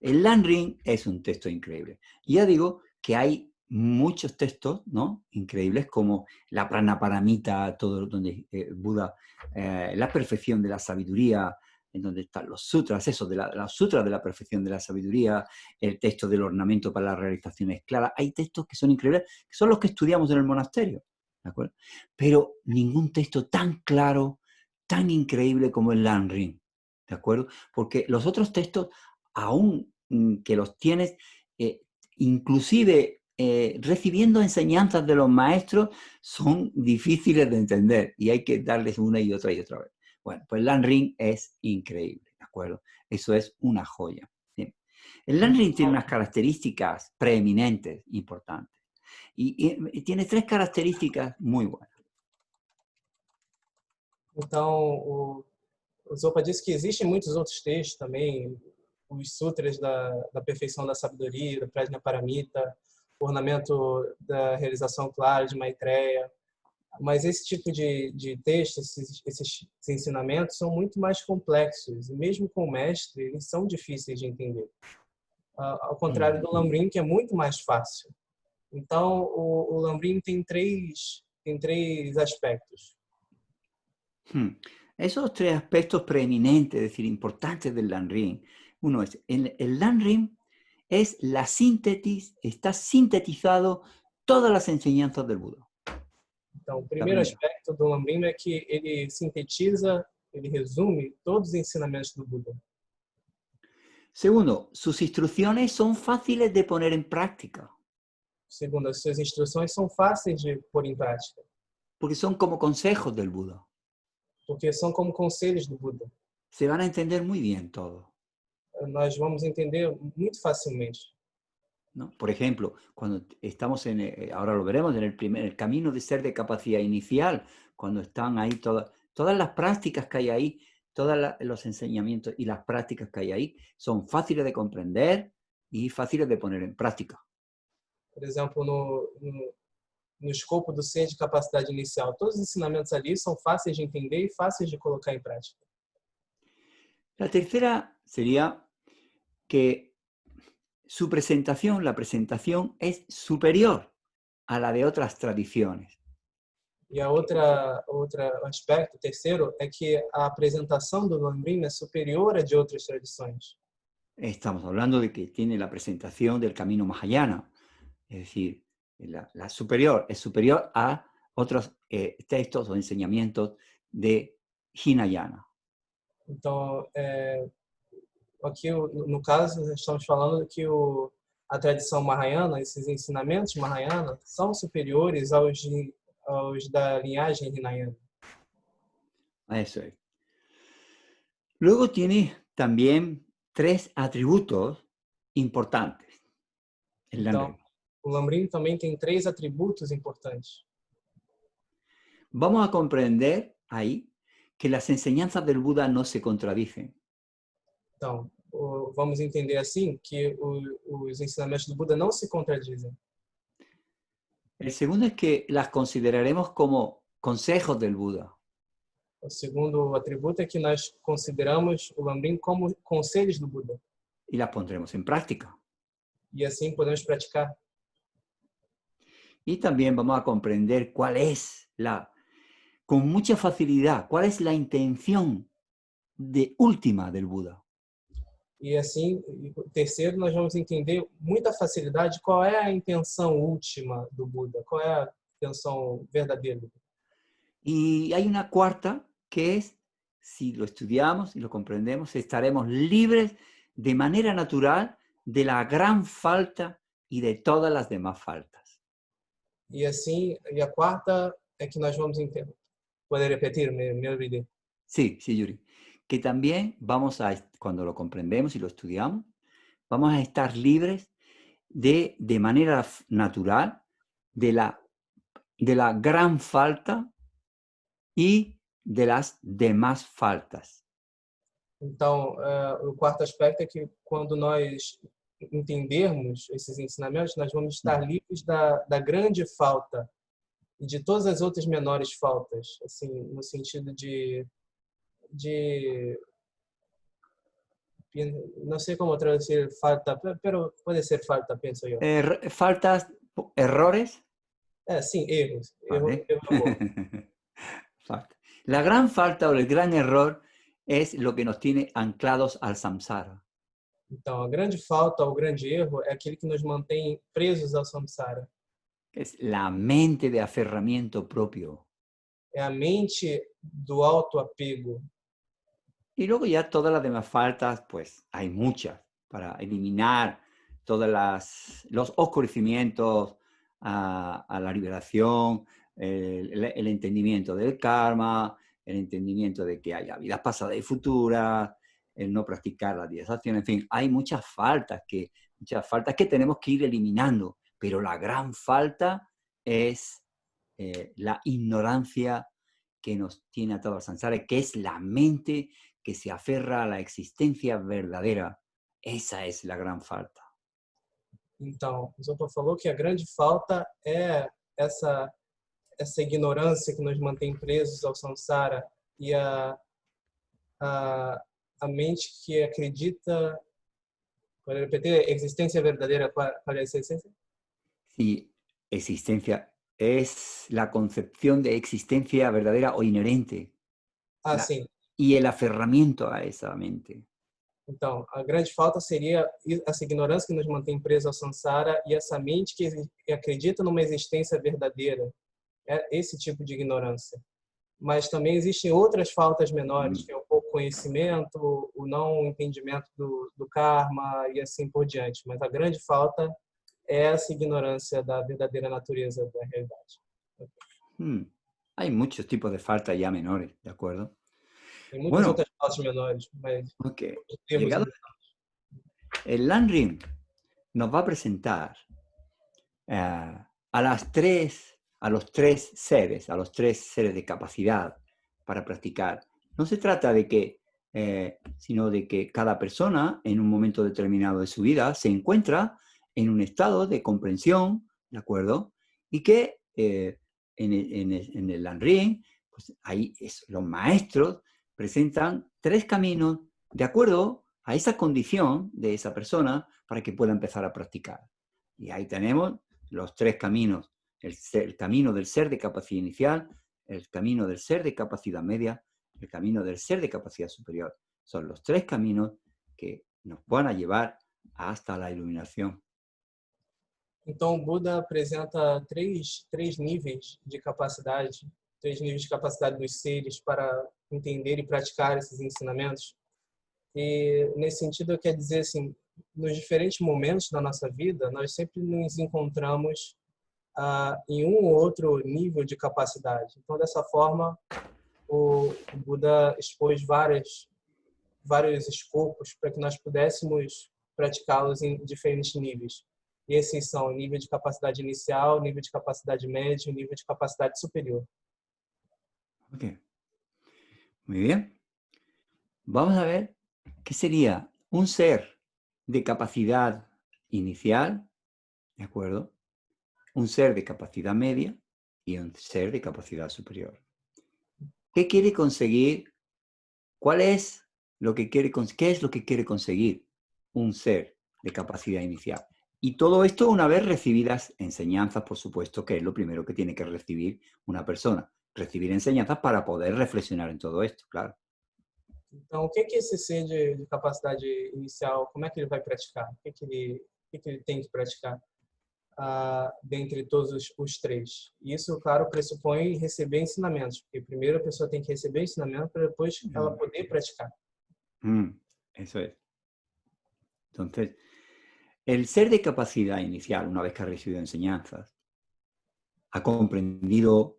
el Landring es un texto increíble. Y ya digo que hay muchos textos, ¿no? Increíbles, como la Pranaparamita, todo donde Buda, la perfección de la sabiduría, en donde están los sutras, eso, de los sutras de la perfección de la sabiduría, el texto del ornamento para las realizaciones claras. Hay textos que son increíbles, que son los que estudiamos en el monasterio, ¿de acuerdo? Pero ningún texto tan claro, tan increíble como el Landring, ¿de acuerdo? Porque los otros textos, aún que los tienes, inclusive recibiendo enseñanzas de los maestros, son difíciles de entender y hay que darles una y otra vez. Bueno, pues el Landring es increíble, ¿de acuerdo? Eso es una joya. ¿Sí? El Landring tiene unas características preeminentes, importantes. Y tiene 3 características muy buenas. Então, o Zopa disse que existem muitos outros textos também, os sutras da perfeição da sabedoria, da Prajnaparamita, o ornamento da realização clara de Maitreya, mas esse tipo de texto, esses ensinamentos são muito mais complexos, e mesmo com o mestre, eles são difíceis de entender. Ao contrário do Lambrin, que é muito mais fácil. Então, o Lambrin tem três aspectos. Esos 3 aspectos preeminentes, es decir, importantes del Landring. Uno es, el Landring es la síntesis, está sintetizado todas las enseñanzas del Buda. Então, o primeiro aspecto do Lambrin é que ele sintetiza, ele resume todos os ensinamentos do Buda. Segundo, sus instrucciones son fáciles de poner en práctica. Segundo, as suas instruções são fáceis de pôr em prática. Porque son como consejos del Buda. Porque são como conselhos do Buda. Se van a entender muy bien todo. Nós vamos entender muito facilmente. ¿No? Por ejemplo, cuando estamos ahora lo veremos, en el camino de ser de capacidad inicial, cuando están ahí todas las prácticas que hay ahí, todos los enseñamientos y las prácticas que hay ahí, son fáciles de comprender y fáciles de poner en práctica. Por exemplo, no escopo do ser de capacidade inicial, todos os ensinamentos ali são fáceis de entender e fáceis de colocar em prática. La tercera sería que su presentación, la presentación es superior a la de otras tradiciones. E a outra aspecto, terceiro, é que a apresentação do Lambrin é superior a de outras tradições. Estamos hablando de que tiene la presentación del camino Mahayana, es decir, la superior es superior a otros textos o enseñamientos de Hinayana. Então, aqui no caso, nós estamos falando que a tradição Mahayana, esses ensinamentos Mahayana, são superiores aos da linhagem Hinayana. Eso es. Luego tiene también 3 atributos importantes. Então, o Lambrin também tem 3 atributos importantes. Vamos a comprender ahí que las enseñanzas del Buda no se contradicen. Então, vamos entender assim que os ensinamentos do Buda não se contradizem. El segundo es que las consideraremos como consejos del Buda. O segundo atributo é que nós consideramos o Lambrin como conselhos do Buda. Y las pondremos en práctica. E assim podemos praticar. Y también vamos a comprender con mucha facilidad, cuál es la intención última del Buda. E assim, terceiro, nós vamos entender muita facilidade qual é a intenção última do Buda, qual é a intenção verdadeira. Y hay una cuarta que es, si lo estudiamos y lo comprendemos, estaremos libres de manera natural de la gran falta y de todas las demás faltas. E assim, e a quarta é que nós vamos entender. Pode repetir? Me olvidei. Sí, sí, Yuri. Que también vamos a, cuando lo comprendemos y lo estudiamos, vamos a estar libres de manera natural de la gran falta y de las demás faltas. Então, o quarto aspecto é que quando nós entendermos esses ensinamentos, nós vamos estar livres da grande falta e de todas as outras menores faltas, assim, no sentido de não sei como traduzir falta, pero puede ser falta, penso eu. Faltas, errores. Sim, erros. Vale. Erro. Falta. La gran falta o el gran error es lo que nos tiene anclados al samsara. Então, a grande falta, o grande erro é aquele que nos mantém presos ao samsara. Es la mente de aferramiento propio. É a mente do autoapego. Y luego ya todas las demás faltas, pues hay muchas para eliminar todos los oscurecimientos a la liberación, el entendimiento del karma, el entendimiento de que haya vidas pasadas y futuras, el no practicar la disacción, en fin, hay muchas faltas que tenemos que ir eliminando, pero la gran falta es la ignorancia que nos tiene atado al samsara, que es la mente que se aferra a la existencia verdadera. Esa es la gran falta. Então, o Zopa falou que a grande falta é essa ignorância que nos mantém presos ao samsara e a mente que acredita, para repetir, existência verdadeira, qual é essa essência? Sí, existencia es la concepción de existencia verdadera o inherente. Sim. Y el aferramiento a esa mente. Então, a grande falta seria essa ignorância que nos mantém presos ao samsara e essa mente que acredita numa existência verdadeira. É esse tipo de ignorância. Mas também existem outras faltas menores, que é o pouco conhecimento, o não entendimento do karma e assim por diante. Mas a grande falta é essa ignorância da verdadeira natureza da realidade. Hay muchos tipos de faltas ya menores, ¿de acuerdo? Tem muitas outras faltas menores, mas... Okay. Llegado el Lanrim nos va a presentar a los tres seres de capacidad para practicar. No se trata de que, sino de que cada persona en un momento determinado de su vida se encuentra en un estado de comprensión, ¿de acuerdo? Y que en el Lanrim, pues ahí los maestros presentan 3 caminos de acuerdo a esa condición de esa persona para que pueda empezar a practicar. Y ahí tenemos los 3 caminos, el camino del ser de capacidad inicial, el camino del ser de capacidad media, el camino del ser de capacidad superior. Son los 3 caminos que nos van a llevar hasta la iluminación. Então, o Buda apresenta três níveis de capacidade, 3 níveis de capacidade dos seres para entender e praticar esses ensinamentos. E, nesse sentido, quer dizer assim, nos diferentes momentos da nossa vida, nós sempre nos encontramos em um ou outro nível de capacidade. Então, dessa forma, o Buda expôs vários escopos para que nós pudéssemos praticá-los em diferentes níveis. E esses são o nível de capacidade inicial, nível de capacidade média e nível de capacidade superior. Ok. Muy bien. Vamos a ver qué sería un ser de capacidad inicial, ¿de acuerdo? Un ser de capacidad media y un ser de capacidad superior. ¿Qué quiere conseguir? ¿Qué es lo que quiere conseguir un ser de capacidad inicial? Y todo esto una vez recibidas enseñanzas, por supuesto, que es lo primero que tiene que recibir una persona. Recibir enseñanzas para poder reflexionar en todo esto, claro. Então, o que que esse ser de capacidade inicial, como é que ele vai praticar? O que que ele tem que praticar dentre todos os três? Isso, claro, pressupõe receber ensinamentos, porque primeiro a pessoa tem que receber ensinamento para depois ela poder praticar. Eso es. Entonces, el ser de capacidad inicial, una vez que ha recibido enseñanzas, ha comprendido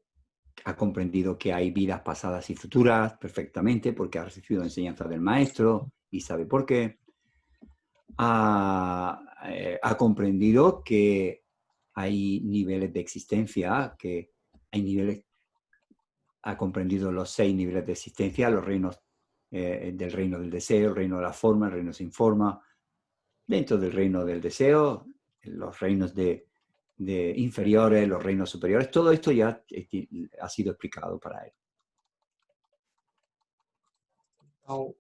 que hay vidas pasadas y futuras perfectamente porque ha recibido enseñanzas del maestro y sabe por qué. Ha comprendido que hay niveles de existencia, ha comprendido los 6 niveles de existencia, los reinos del reino del deseo, el reino de la forma, el reino sin forma. Dentro del reino del deseo, los reinos de inferiores, los reinos superiores, todo esto ya ha sido explicado para él. Então,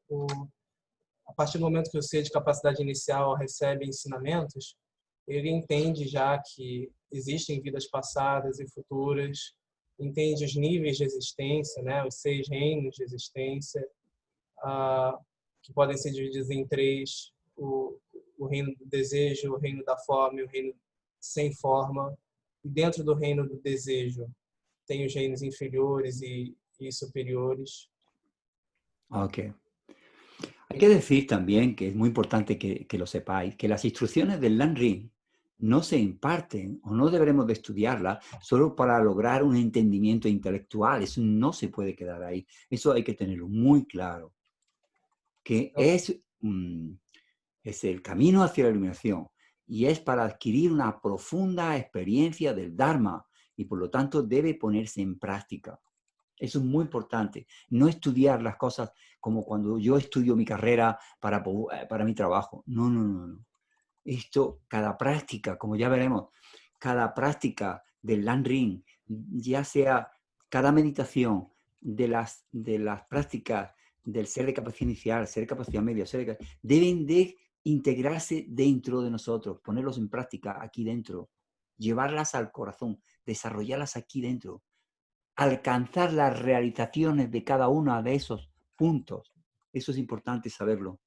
a partir do momento que o ser de capacidade inicial recebe ensinamentos, ele entende já que existem vidas passadas e futuras, entende os níveis de existência, né, os 6 reinos de existência, que podem ser divididos em 3, o reino do desejo, o reino da forma e o reino sem forma. E dentro do reino do desejo tem os reinos inferiores e superiores. Ok. Hay que decir también que es muy importante que lo sepáis, que las instrucciones del Lan Ring no se imparten o no deberemos de estudiarlas solo para lograr un entendimiento intelectual. Eso no se puede quedar ahí. Eso hay que tenerlo muy claro. Que es el camino hacia la iluminación y es para adquirir una profunda experiencia del Dharma y por lo tanto debe ponerse en práctica. Eso es muy importante. No estudiar las cosas como cuando yo estudio mi carrera para mi trabajo. No. Esto, cada práctica, como ya veremos, cada práctica del Lan Ring, ya sea cada meditación de las prácticas del ser de capacidad inicial, ser de capacidad media, deben de integrarse dentro de nosotros, ponerlos en práctica aquí dentro, llevarlas al corazón, desarrollarlas aquí dentro, alcanzar las realizaciones de cada uno de esos puntos. Eso es importante saberlo.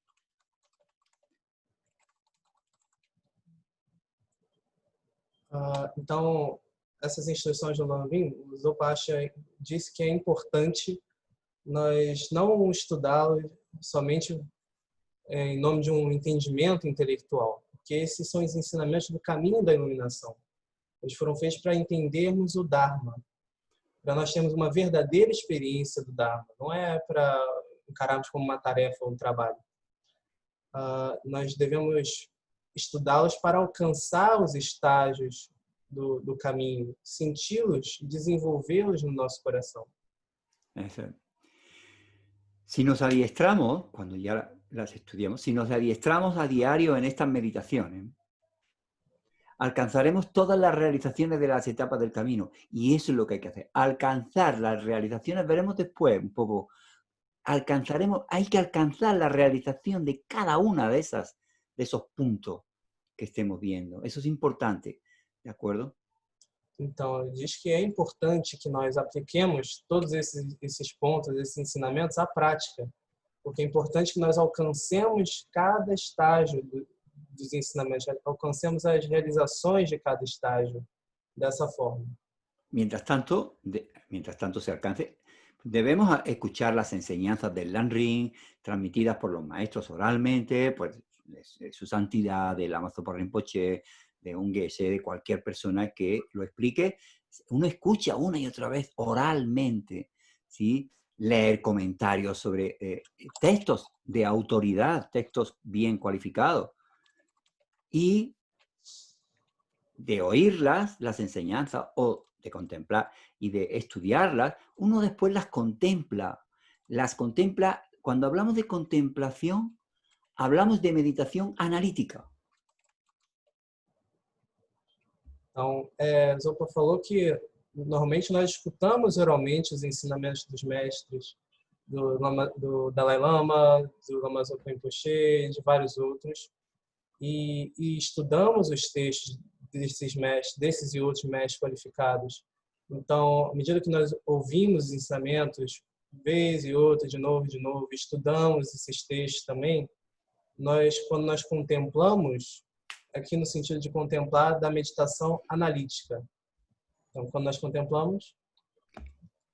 Então, essas instruções do Lan Ring, o Zopacha disse que é importante nós não estudá-los somente em nome de um entendimento intelectual, porque esses são os ensinamentos do caminho da iluminação. Eles foram feitos para entendermos o Dharma, para nós termos uma verdadeira experiência do Dharma, não é para encararmos como uma tarefa ou um trabalho. Nós devemos estudá-los para alcançar os estágios do caminho, senti-los, desenvolvê-los no nosso coração. Si nos adiestramos, cuando ya las estudiamos, si nos adiestramos a diario en estas meditaciones, alcanzaremos todas las realizaciones de las etapas del camino. Y eso es lo que hay que hacer. Alcanzar las realizaciones, veremos después un poco, hay que alcanzar la realización de cada una de esos puntos que estemos viendo. Eso es importante, ¿de acuerdo? Então, diz que é importante que nós apliquemos todos esses pontos, esses ensinamentos à prática, porque é importante que nós alcancemos cada estágio dos ensinamentos, alcancemos as realizações de cada estágio dessa forma. Mientras tanto se alcance, debemos escuchar las enseñanzas del Lan Ring transmitidas por los maestros oralmente, pues de su santidad, del Lama Zopa Rinpoche, de un geshe, de cualquier persona que lo explique. Uno escucha una y otra vez oralmente, ¿sí? Leer comentarios sobre textos de autoridad, textos bien cualificados, y de oírlas, las enseñanzas, o de contemplar y de estudiarlas, uno después las contempla. Cuando hablamos de contemplación, hablamos de meditación analítica. Então, Zopa falou que normalmente nós escutamos oralmente os ensinamentos dos mestres, do Dalai Lama, do Lama Zopa Rinpoche, de vários outros, e estudamos os textos desses mestres, desses e outros mestres qualificados. Então, à medida que nós ouvimos os ensinamentos, vez e outra, de novo, estudamos esses textos também, quando nós contemplamos, aqui no sentido de contemplar da meditação analítica. Então, quando nós contemplamos,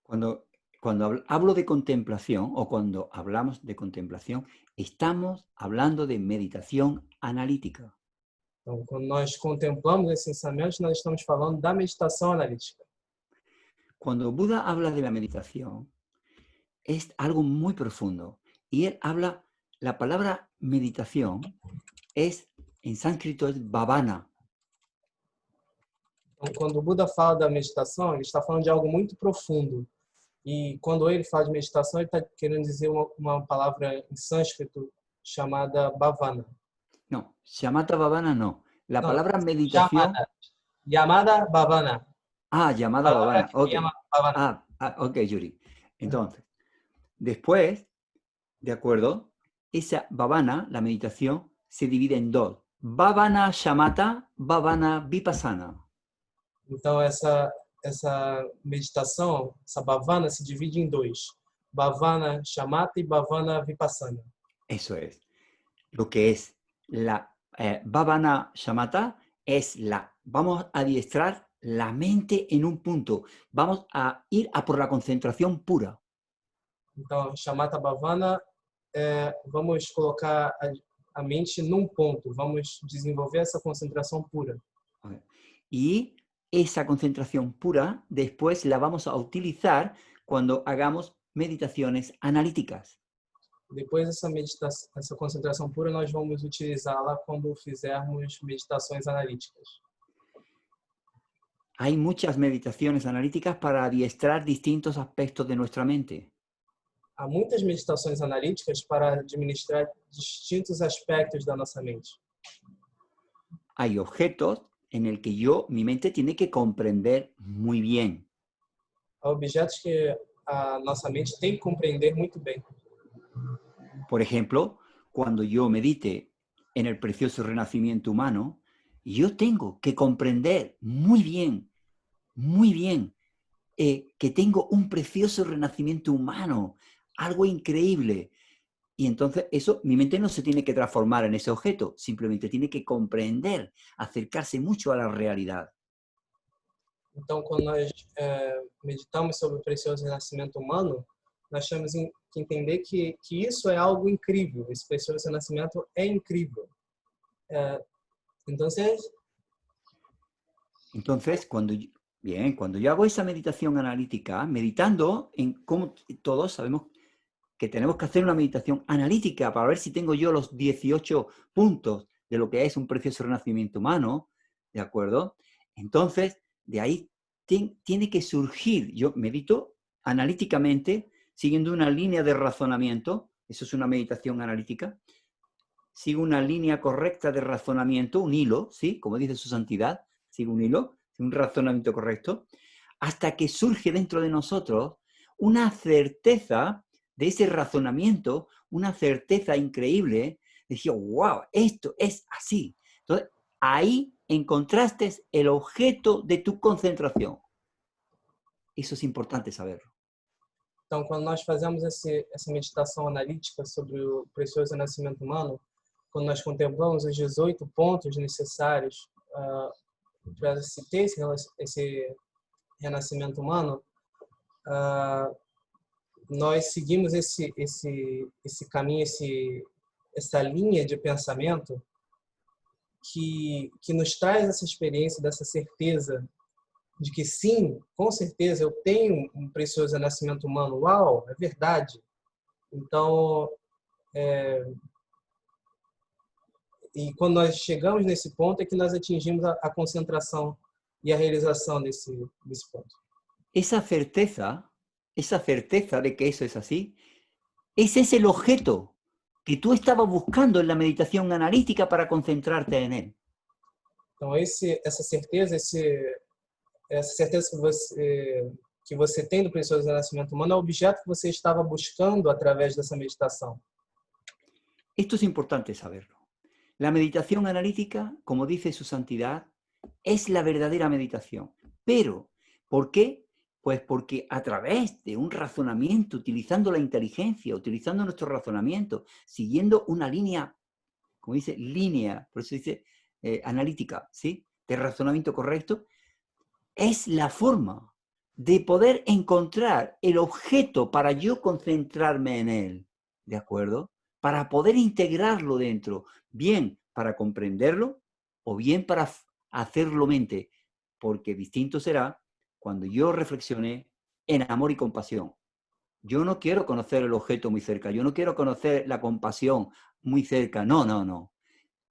Cuando, cuando hablo de contemplación o cuando hablamos de contemplación, estamos hablando de meditación analítica. então, quando nós contemplamos esses ensinamentos, nós estamos falando da meditação analítica. Cuando Buda habla de la meditación, es algo muy profundo. Y él habla, la palabra meditación es, en sánscrito es bhavana. Então, quando o Buda fala da meditação, ele está falando de algo muito profundo. E quando ele fala de meditação, ele está querendo dizer uma palavra em sânscrito chamada bhavana. No, shamatha bhavana no. La No, palabra meditación... Llamada bhavana. Ah, llamada Palabra bhavana. que se llama bhavana. Ok, Yuri. Entonces, después, de acuerdo, esa bhavana, la meditación, se divide en dos. Bhavana shamatha, bhavana vipassana. Então, essa meditação, essa bhavana, se divide em dois. Bhavana shamatha e bhavana vipassana. Eso es. Lo que es la bhavana shamatha es vamos a adiestrar la mente en un punto. Vamos a ir a por la concentración pura. Então, shamatha bhavana, vamos colocar a mente num ponto. Vamos desenvolver essa concentração pura. Okay. Y esa concentración pura después la vamos a utilizar cuando hagamos meditaciones analíticas. Depois essa concentração pura, nós vamos utilizá-la quando fizermos meditações analíticas. Hay muchas meditaciones analíticas para adiestrar distintos aspectos de nuestra mente. Há muitas meditações analíticas para administrar distintos aspectos da nossa mente. Hay objetos en el que mi mente tiene que comprender muy bien. Há objetos que a nossa mente tem que compreender muito bem. Por ejemplo, cuando yo medite en el precioso renacimiento humano, yo tengo que comprender muy bien, que tengo un precioso renacimiento humano, algo increíble. Y entonces mi mente no se tiene que transformar en ese objeto, simplemente tiene que comprender, acercarse mucho a la realidad. Então, quando nós meditamos sobre o precioso renascimento humano, nós temos que entender que isso é algo incrível. Esse precioso renascimento é incrível. Entonces, cuando yo hago esa meditación analítica, meditando en cómo todos sabemos que tenemos que hacer una meditación analítica para ver si tengo yo los 18 puntos de lo que es un precioso renacimiento humano, ¿de acuerdo? Entonces, de ahí tiene que surgir, yo medito analíticamente, siguiendo una línea de razonamiento, eso es una meditación analítica, sigo una línea correcta de razonamiento, un hilo, ¿sí? Como dice su santidad, sigo un hilo, un razonamiento correcto, hasta que surge dentro de nosotros una certeza de ese razonamiento, una certeza increíble, de decir, wow, esto es así. Entonces, ahí encontraste el objeto de tu concentración. Eso es importante saberlo. Então, quando nós fazemos essa meditação analítica sobre o precioso renascimento humano, quando nós contemplamos os 18 pontos necessários para se ter esse renascimento humano, nós seguimos esse caminho, essa linha de pensamento que nos traz essa experiência, dessa certeza de que sim, com certeza eu tenho um precioso renascimento humano. Uau, é verdade. Então, e quando nós chegamos nesse ponto é que nós atingimos a concentração e a realização desse ponto. Esa certeza de que eso es así, ese es el objeto que tú estabas buscando en la meditación analítica para concentrarte en él. Então, essa certeza que você tem do precioso renascimento humano é o objeto que você estava buscando através dessa meditação. Esto es importante saberlo. La meditación analítica, como dice su santidad, es la verdadera meditación. Pero, ¿por qué? Pues porque a través de un razonamiento, utilizando la inteligencia, utilizando nuestro razonamiento, siguiendo una línea, como dice, línea, por eso dice analítica, ¿sí? De razonamiento correcto, es la forma de poder encontrar el objeto para yo concentrarme en él, ¿de acuerdo? Para poder integrarlo dentro, bien para comprenderlo o bien para hacerlo mente, porque distinto será cuando yo reflexione en amor y compasión. Yo no quiero conocer el objeto muy cerca, yo no quiero conocer la compasión muy cerca, no, no, no.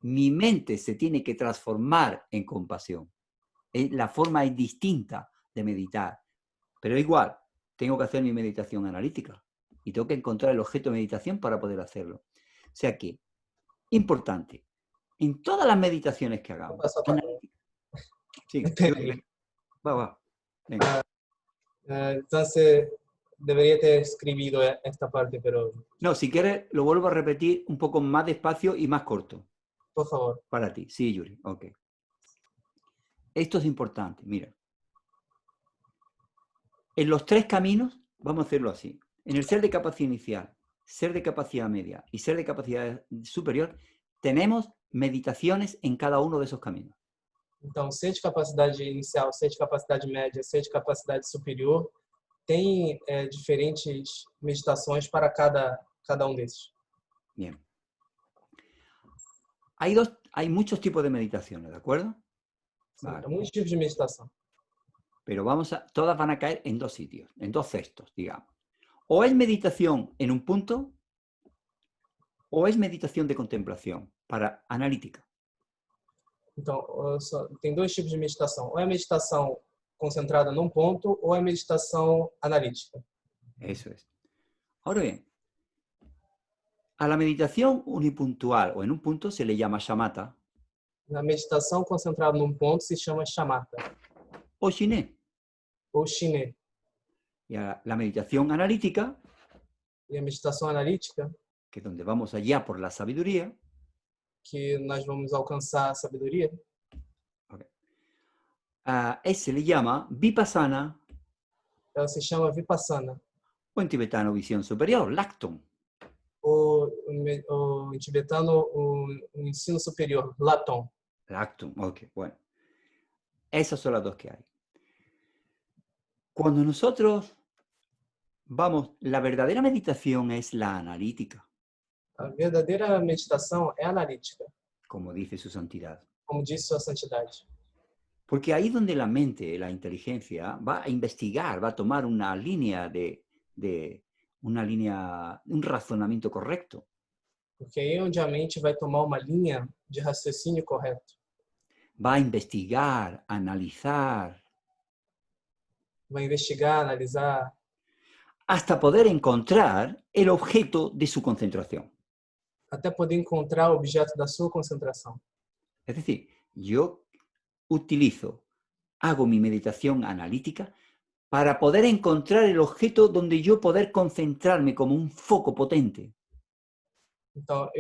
Mi mente se tiene que transformar en compasión. La forma es distinta de meditar, pero igual, tengo que hacer mi meditación analítica y tengo que encontrar el objeto de meditación para poder hacerlo. O sea que, importante, en todas las meditaciones que hagamos, Passo a passo. sí, Entendi. va, venga. Então, você deveria ter escrito esta parte, pero No, si quieres, lo vuelvo a repetir un poco más despacio y más corto. por favor. Para ti, sí, Yuri, ok. Esto es importante, mira. En los tres caminos, vamos a hacerlo así. En el ser de capacidad inicial, ser de capacidad media y ser de capacidad superior, tenemos meditaciones en cada uno de esos caminos. Então, ser de capacidade inicial, ser de capacidade média, ser de capacidade superior, tem diferentes meditações para cada um desses. Bien. Hay muchos tipos de meditaciones, ¿de acuerdo? Sim, Vale. muitos tipos de meditação. Pero todas van a caer en dos sitios, en dos cestos, digamos. O es meditación en un punto, o es meditación de contemplación, para analítica. Então, tem dois tipos de meditação. Ou é meditação concentrada num ponto, ou é meditação analítica. Eso es. Ahora bien, a la meditación unipuntual o en un punto se le llama shamatha Na meditação concentrada num ponto se chama shamatha, o shiné. ou shiné. Y a la meditación analítica, E a meditação analítica, que es donde vamos allá por la sabiduría, que nós vamos alcançar a sabedoria, se le llama vipassana ela se chama vipassana, o en tibetano visión superior, lakton. ou em tibetano o ensino superior, Laton. Lakton, ok, bueno. Esas son las dos que hay. Cuando nosotros vamos, la verdadera meditación es la analítica, A verdadeira meditação é analítica, como dice su santidad. como disse sua santidade. Porque ahí es donde la mente, la inteligencia, va a investigar, va a tomar una línea un razonamiento correcto. Porque aí é onde a mente vai tomar uma linha de raciocínio correto. Va a investigar, analizar, Vai investigar, analisar, hasta poder encontrar el objeto de su concentración. até poder encontrar o objeto da sua concentração. Es decir, yo hago mi meditación analítica para poder encontrar el objeto donde yo poder concentrarme como un foco potente. Então,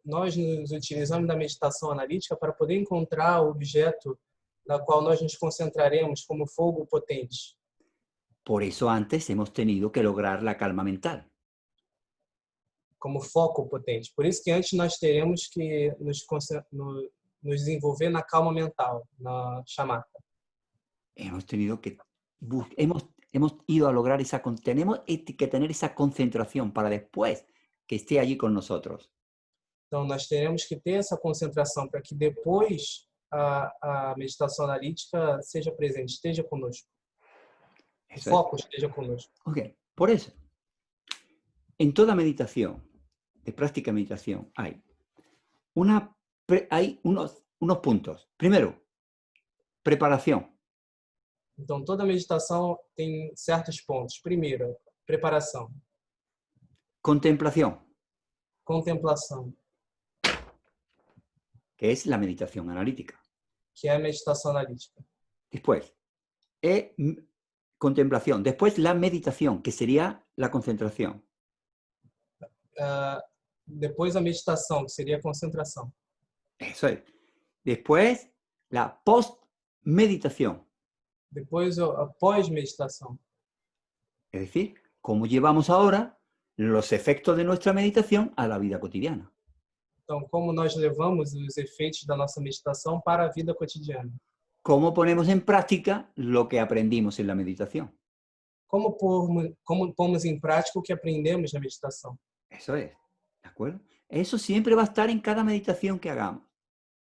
nós nos utilizamos da meditação analítica para poder encontrar o objeto na qual nós nos concentraremos como fogo potente. Por eso antes hemos tenido que lograr la calma mental. Como foco potente. Por isso que antes nós teremos que nos desenvolver na calma mental, na shamatha. Hemos tenido que hemos ido a lograr tenemos que tener esa concentración para después que esté allí con nosotros. Então nós teremos que ter essa concentração para que depois a meditação analítica seja presente, esteja conosco. O foco esteja conosco. Ok, por eso, en toda meditación, de práctica de meditación, hay unos puntos. Primero, preparación. Então, toda meditação tem certos pontos. Primeiro, preparação. Contemplación. Contemplação. Que es la meditación analítica. Que é a meditação analítica. Después, contemplación. Después, la meditación, que sería la concentración. Depois, a meditação, que seria a concentração. Eso es. Después, la post-meditación. Depois, após meditação. Es decir, cómo llevamos ahora los efectos de nuestra meditación a la vida cotidiana. Então, como nós levamos os efeitos da nossa meditação para a vida cotidiana? Cómo ponemos en práctica lo que aprendimos en la meditación. Como pomos em prática o que aprendemos na meditação? Eso es, ¿de acuerdo? Eso siempre va a estar en cada meditación que hagamos.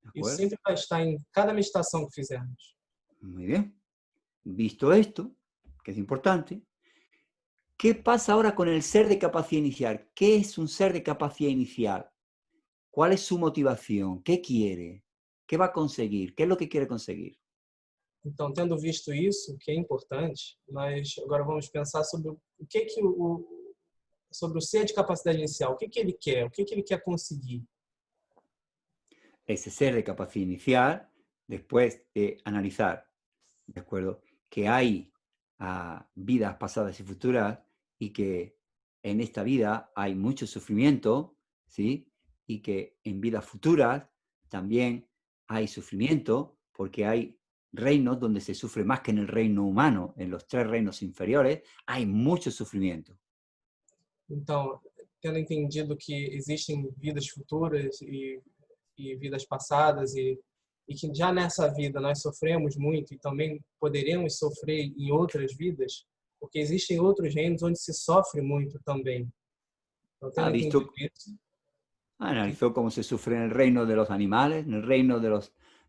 ¿De Isso acuerdo? sempre vai estar em cada meditação que fizermos. Muy bien. Visto esto, que es importante, ¿qué pasa ahora con el ser de capacidad inicial? ¿Qué es un ser de capacidad inicial? ¿Cuál es su motivación? ¿Qué quiere? ¿Qué va a conseguir? ¿Qué es lo que quiere conseguir? Então, tendo visto isso, que é importante, nós agora vamos pensar sobre o que sobre o ser de capacidade inicial. O que ele quer? O que ele quer conseguir? Ese ser de capacidad inicial, después de analizar, ¿de acuerdo?, que hay vidas pasadas y futuras y que en esta vida hay mucho sufrimiento, ¿sí? Y que en vidas futuras también hay sufrimiento porque hay reinos donde se sufre más que en el reino humano. En los 3 reinos inferiores hay mucho sufrimiento. Então, tendo entendido que existem vidas futuras e vidas passadas e que já nessa vida nós sofremos muito e também poderemos sofrer em outras vidas, porque existem outros reinos onde se sofre muito também. Então, tendo entendido isso, Analizó cómo se sufre en el reino de los animales, en el reino de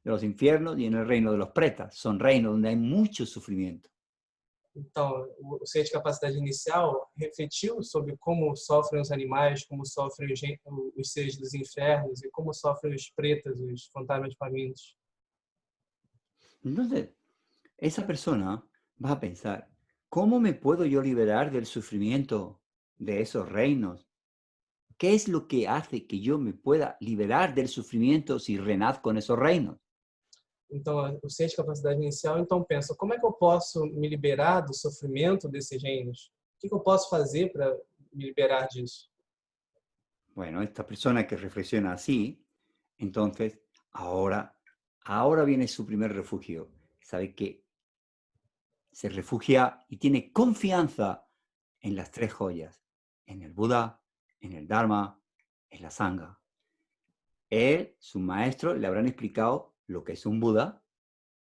los infiernos y en el reino de los pretas. Son reinos donde hay mucho sufrimiento. então, o ser de capacidade inicial refletiu sobre como sofrem os animais, como sofrem os seres dos infernos e como sofrem os pretas, os fantasmas famintos. Entonces, esa persona va a pensar, ¿cómo me puedo yo liberar del sufrimiento de esos reinos? ¿Qué es lo que hace que yo me pueda liberar del sufrimiento si renazco en esos reinos? Então, o ser de capacidade inicial, então pensa, como é que eu posso me liberar do sofrimento desses reinos? O que eu posso fazer para me liberar disso? Bueno, esta persona que reflexiona así, entonces ahora viene su primer refugio. Sabe que se refugia y tiene confianza en las 3 joyas, en el Buda, en el Dharma, en la Sangha. Él, sus maestros, le habrán explicado lo que es un Buda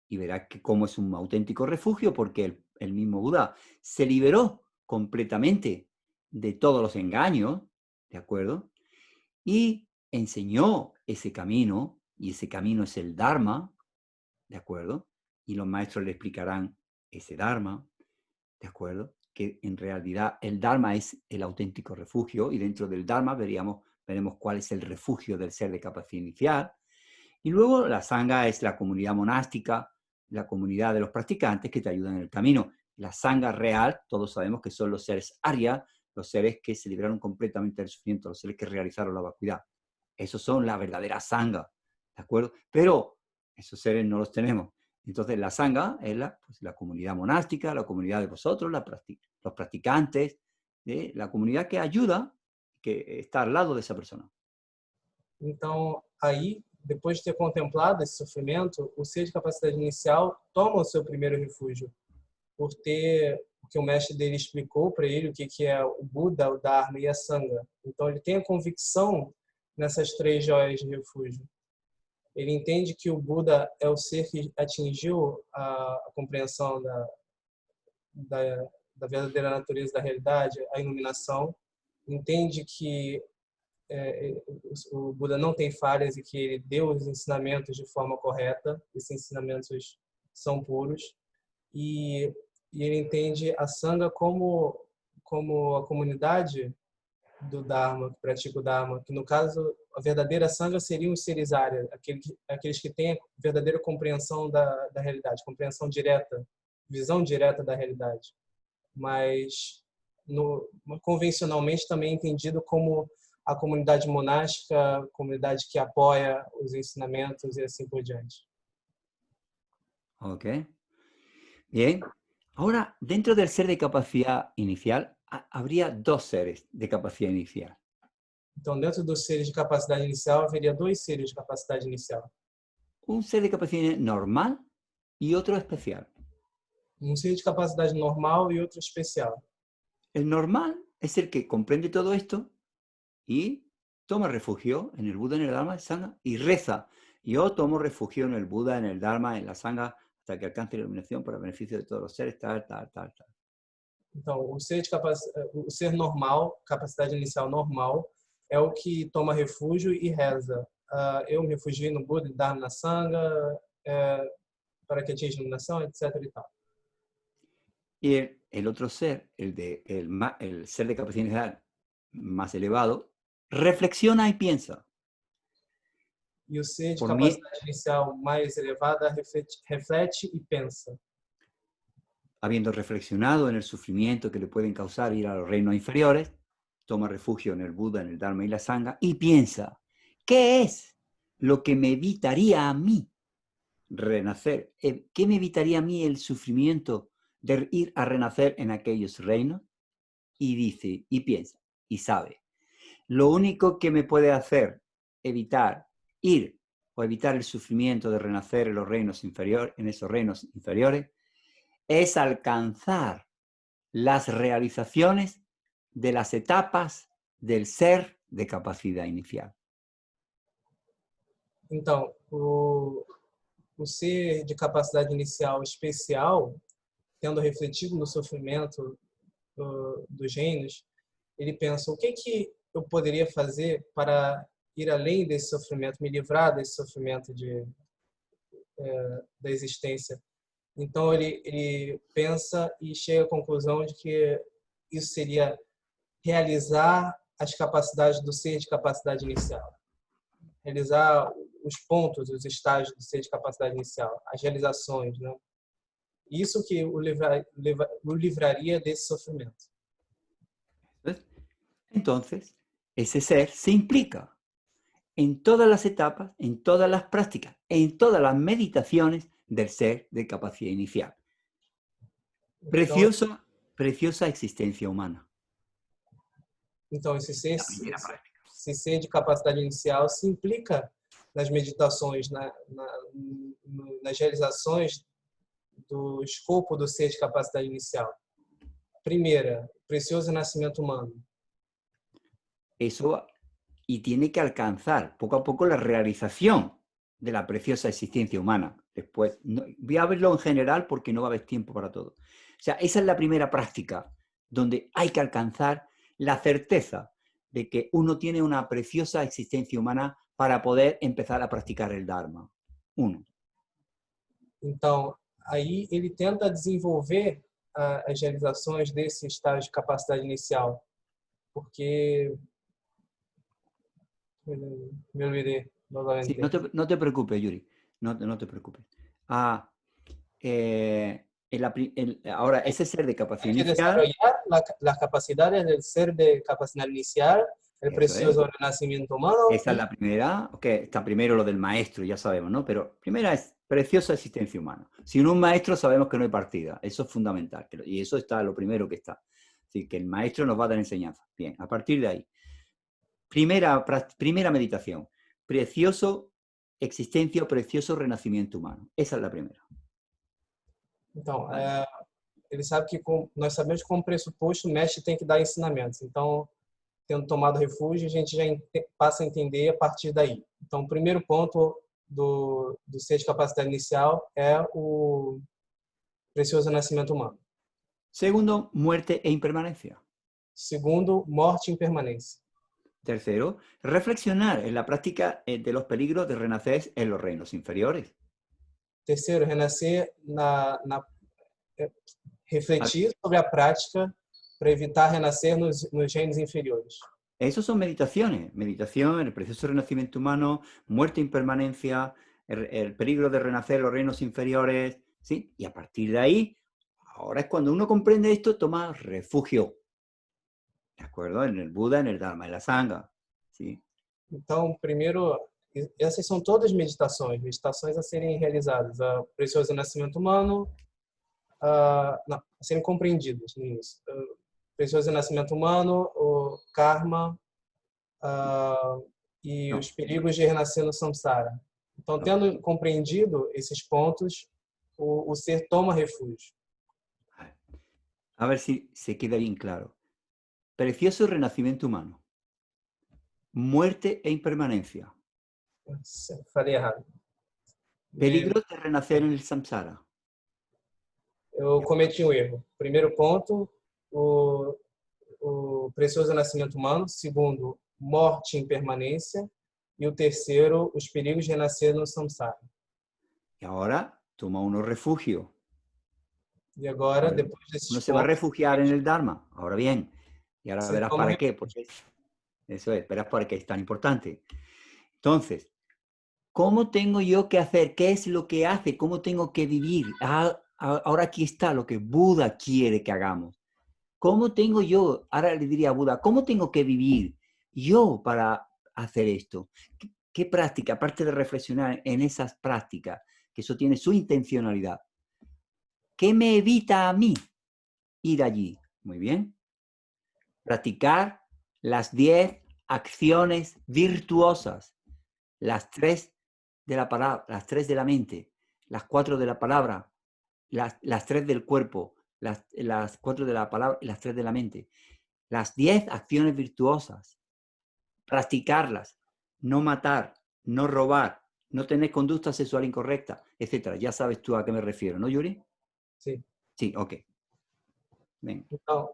y verá que cómo es un auténtico refugio, porque el mismo Buda se liberó completamente de todos los engaños, ¿de acuerdo? Y enseñó ese camino, y ese camino es el Dharma, ¿de acuerdo? Y los maestros le explicarán ese Dharma, ¿de acuerdo? Que en realidad el Dharma es el auténtico refugio, y dentro del Dharma veremos cuál es el refugio del ser de capacidad inicial. Y luego la Sangha es la comunidad monástica, la comunidad de los practicantes que te ayudan en el camino. La Sangha real, todos sabemos que son los seres Arya, los seres que se libraron completamente del sufrimiento, los seres que realizaron la vacuidad. Esos son la verdadera Sangha, ¿de acuerdo? Pero esos seres no los tenemos. Entonces la Sangha es la comunidad monástica, la comunidad de vosotros, los practicantes, la comunidad que ayuda, que está al lado de esa persona. Então, aí, depois de ter contemplado esse sofrimento, o ser de capacidade inicial toma o seu primeiro refúgio, porque o mestre dele explicou para ele o que é o Buda, o Dharma e a Sangha. Então, ele tem a convicção nessas 3 joias de refúgio. Ele entende que o Buda é o ser que atingiu a compreensão da verdadeira natureza da realidade, a iluminação. Entende que o Buda não tem falhas e que ele deu os ensinamentos de forma correta. Esses ensinamentos são puros. E ele entende a Sangha como a comunidade do Dharma, que pratica o Dharma, que no caso a verdadeira Sangha seriam os seres Arya, aqueles que têm a verdadeira compreensão da realidade, compreensão direta, visão direta da realidade. Mas convencionalmente também é entendido como a comunidade monástica, a comunidade que apoia os ensinamentos e assim por diante. Ok. Bien. Ahora, dentro del ser de capacidad inicial, habría 2 seres de capacidad inicial. Então, dentro dos seres de capacidade inicial, haveria 2 seres de capacidade inicial. Un ser de capacidad normal y otro especial. Um ser de capacidade normal e outro especial. El normal es el que comprende todo esto y toma refugio en el Buda, en el Dharma, en el Sangha y reza. Yo tomo refugio en el Buda, en el Dharma, en la Sangha, hasta que alcance la iluminación para beneficio de todos los seres, tal, tal, tal, tal. Então, o ser normal, capacidade inicial normal, é o que toma refúgio e reza. Eu me refugio no Buda, Dharma, na Sangha, para que atinja a iluminação, etc. E tal. Y el otro ser, el ser de capacidad más elevado, reflexiona y piensa. E o ser de Por mí, capacidade inicial mais elevada reflete e pensa. habiendo reflexionado en el sufrimiento que le pueden causar ir a los reinos inferiores, toma refugio en el Buda, en el Dharma y la Sangha y piensa, ¿qué es lo que me evitaría a mí renacer? ¿Qué me evitaría a mí el sufrimiento de ir a renacer en aquellos reinos? Y dice, y piensa, y sabe, lo único que me puede hacer evitar ir o evitar el sufrimiento de renacer en los reinos inferiores, en esos reinos inferiores, es alcanzar las realizaciones de las etapas del ser de capacidad inicial. Então, o ser de capacidade inicial especial, tendo refletido no sofrimento dos reinos, ele pensa, o que eu poderia fazer para ir além desse sofrimento, me livrar desse sofrimento da existência. Então, ele pensa e chega à conclusão de que isso seria realizar as capacidades do ser de capacidade inicial. Realizar os pontos, os estágios do ser de capacidade inicial, as realizações, né? Isso que o livraria desse sofrimento. Entonces, ese ser se implica en todas las etapas, en todas las prácticas, en todas las meditaciones del ser de capacidad inicial. Preciosa existencia humana. Então, esse ser de capacidade inicial se implica nas meditações, nas realizações do escopo do ser de capacidade inicial. Primeira, precioso nascimento humano. Eso, y tiene que alcanzar poco a poco la realización de la preciosa existencia humana. Después, voy a verlo en general porque no va a haber tiempo para todo. O sea, esa es la primera práctica donde hay que alcanzar la certeza de que uno tiene una preciosa existencia humana para poder empezar a practicar el Dharma. Uno. Então, aí ele tenta desenvolver as realizações desse estágio de capacidade inicial, porque me olvidé novamente. Sí, no te preocupes, Yuri, no te preocupes. Ahora, ese ser de capacidad inicial... Desarrollar las capacidades del ser de capacidad inicial, el precioso renacimiento humano. Esa es la primera, está primero lo del maestro, ya sabemos, ¿no? Pero primera es preciosa existencia humana. Sin un maestro sabemos que no hay partida, eso es fundamental, y eso está lo primero que está. Así que el maestro nos va a dar enseñanza. Bien, a partir de ahí, primera meditación, precioso existencia, precioso renacimiento humano. Esa es la primera. Então, ele sabe que nós sabemos que como pressuposto o mestre tem que dar ensinamentos. Então, tendo tomado refúgio, a gente já passa a entender a partir daí. Então, o primeiro ponto do ser de capacidade inicial é o precioso nascimento humano. Segundo, muerte e impermanencia. Segundo, morte e impermanência. Tercero, reflexionar en la práctica de los peligros de renacer en los reinos inferiores. Terceiro, renascer refletir sobre a prática para evitar renascer nos reinos inferiores. Esos son meditaciones. Meditación, el precioso renacimiento humano, muerte e impermanencia, el peligro de renacer en los reinos inferiores, ¿sí? Y a partir de ahí, ahora es cuando uno comprende esto, toma refugio. ¿De acuerdo? En el Buda, en el Dharma, en la Sangha. ¿Sí? Então, primeiro, essas são todas meditações a serem realizadas. O precioso renascimento humano, a serem compreendidas no início. Precioso renascimento humano, o karma e os perigos de renascer no samsara. Então, tendo compreendido esses pontos, o ser toma refúgio. A ver si se queda bien claro. Precioso renacimiento humano. Muerte e impermanencia. Falei errado. Peligro de renacer en el samsara. Eu cometi um erro. Primeiro ponto, o precioso nascimento humano. Segundo, morte e impermanência. E o terceiro, os perigos de renascer no samsara. Y ahora toma uno refugio. E agora, depois Uno desses se va a pontos, refugiar en el Dharma. Ahora bien, y ahora você verás toma para qué. Porque eso es, verás para qué es tan importante. Entonces, ¿cómo tengo yo que hacer? ¿Qué es lo que hace? ¿Cómo tengo que vivir? Ahora aquí está lo que Buda quiere que hagamos. ¿Cómo tengo yo? Ahora le diría a Buda, ¿cómo tengo que vivir yo para hacer esto? ¿Qué práctica? Aparte de reflexionar en esas prácticas, que eso tiene su intencionalidad. ¿Qué me evita a mí ir allí? Muy bien. Practicar las 10 acciones virtuosas, las 3 de la palabra, las 3 de la mente, las 4 de la palabra, las 3 del cuerpo, las 4 de la palabra y las 3 de la mente. Las 10 acciones virtuosas, practicarlas, no matar, no robar, no tener conducta sexual incorrecta, etc. Ya sabes tú a qué me refiero, ¿no, Yuri? sim. Sí, ok. Ven. Então,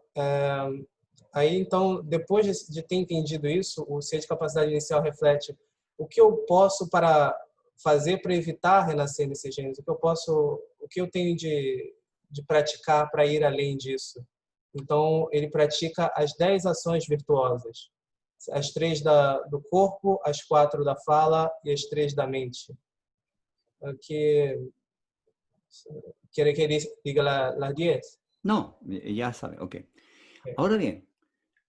aí, então, depois de ter entendido isso, o ser de capacidade inicial reflete o que eu posso para fazer para evitar renascer nesses gêneros, o que eu tenho de praticar para ir além disso. Então, ele pratica as 10 ações virtuosas, as 3 do corpo, as 4 da fala e as 3 da mente. Que quiere que diga las 10. No, ya sabes, ok. Ahora bien,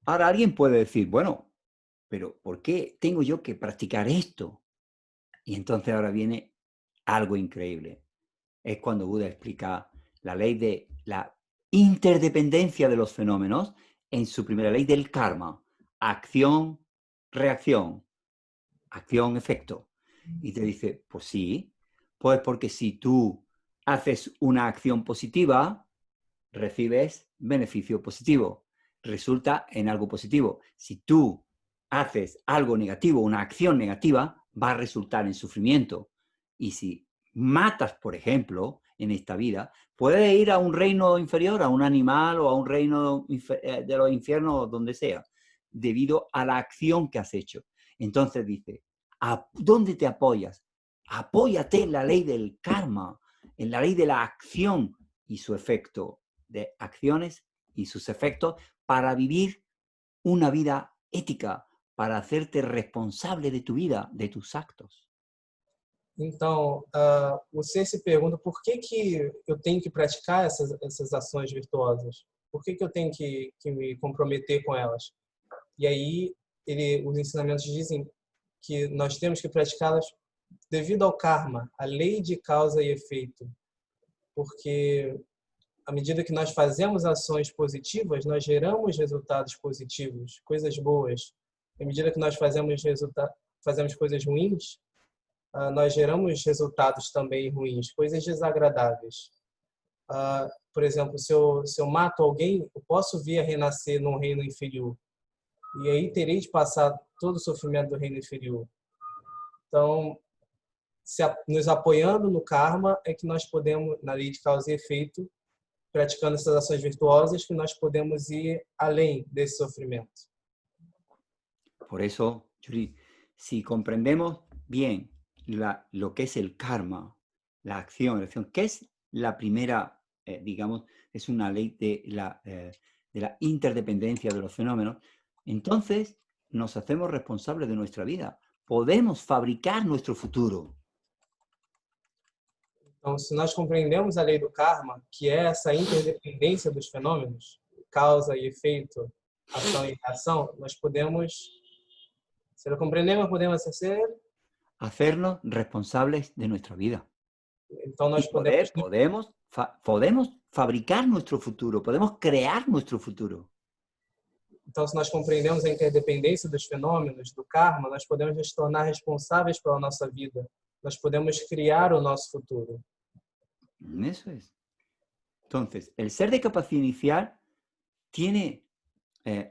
ahora alguien puede decir, bueno, pero ¿por qué tengo yo que practicar esto? Y entonces ahora viene algo increíble. Es cuando Buda explica la ley de la interdependencia de los fenómenos en su primera ley del karma. Acción, reacción, acción, efecto. Y te dice, pues sí, pues porque si tú haces una acción positiva, recibes beneficio positivo, resulta en algo positivo. Si tú haces algo negativo, una acción negativa, va a resultar en sufrimiento. Y si matas, por ejemplo, en esta vida, puedes ir a un reino inferior, a un animal o a un reino de los infiernos, donde sea, debido a la acción que has hecho. Entonces dice, ¿a dónde te apoyas? Apóyate en la ley del karma, en la ley de la acción y su efecto de acciones y sus efectos para vivir una vida ética, para hacerte responsable de tu vida, de tus actos. Então, você se pergunta por que eu tenho que praticar essas ações virtuosas? Por que eu tenho que me comprometer com elas? E aí, os ensinamentos dizem que nós temos que praticá-las devido ao karma, a lei de causa e efeito. Porque à medida que nós fazemos ações positivas, nós geramos resultados positivos, coisas boas. À medida que nós fazemos coisas ruins, nós geramos resultados também ruins, coisas desagradáveis. Por exemplo, se eu mato alguém, eu posso vir a renascer num reino inferior. E aí terei de passar todo o sofrimento do reino inferior. Então, nos apoiando no karma, é que nós podemos, na lei de causa e efeito, praticando essas ações virtuosas, que nós podemos ir além desse sofrimento. Por eso, Yuri, si comprendemos bien lo que es el karma, la acción, que es la primera, digamos, es una ley de la interdependencia de los fenómenos, entonces nos hacemos responsables de nuestra vida. Podemos fabricar nuestro futuro. Então, se nós compreendemos a lei do karma, que é essa interdependência dos fenômenos, causa e efeito, ação e reação, nós podemos, se lo comprendemos, podemos hacernos responsables de nuestra vida. Então, nós podemos fabricar nuestro futuro, podemos crear nuestro futuro. Então, se nós compreendemos a interdependência dos fenômenos, do karma, nós podemos nos tornar responsáveis pela nossa vida. Nós podemos criar o nosso futuro. Eso es. Entonces, el ser de capacidad inicial tiene,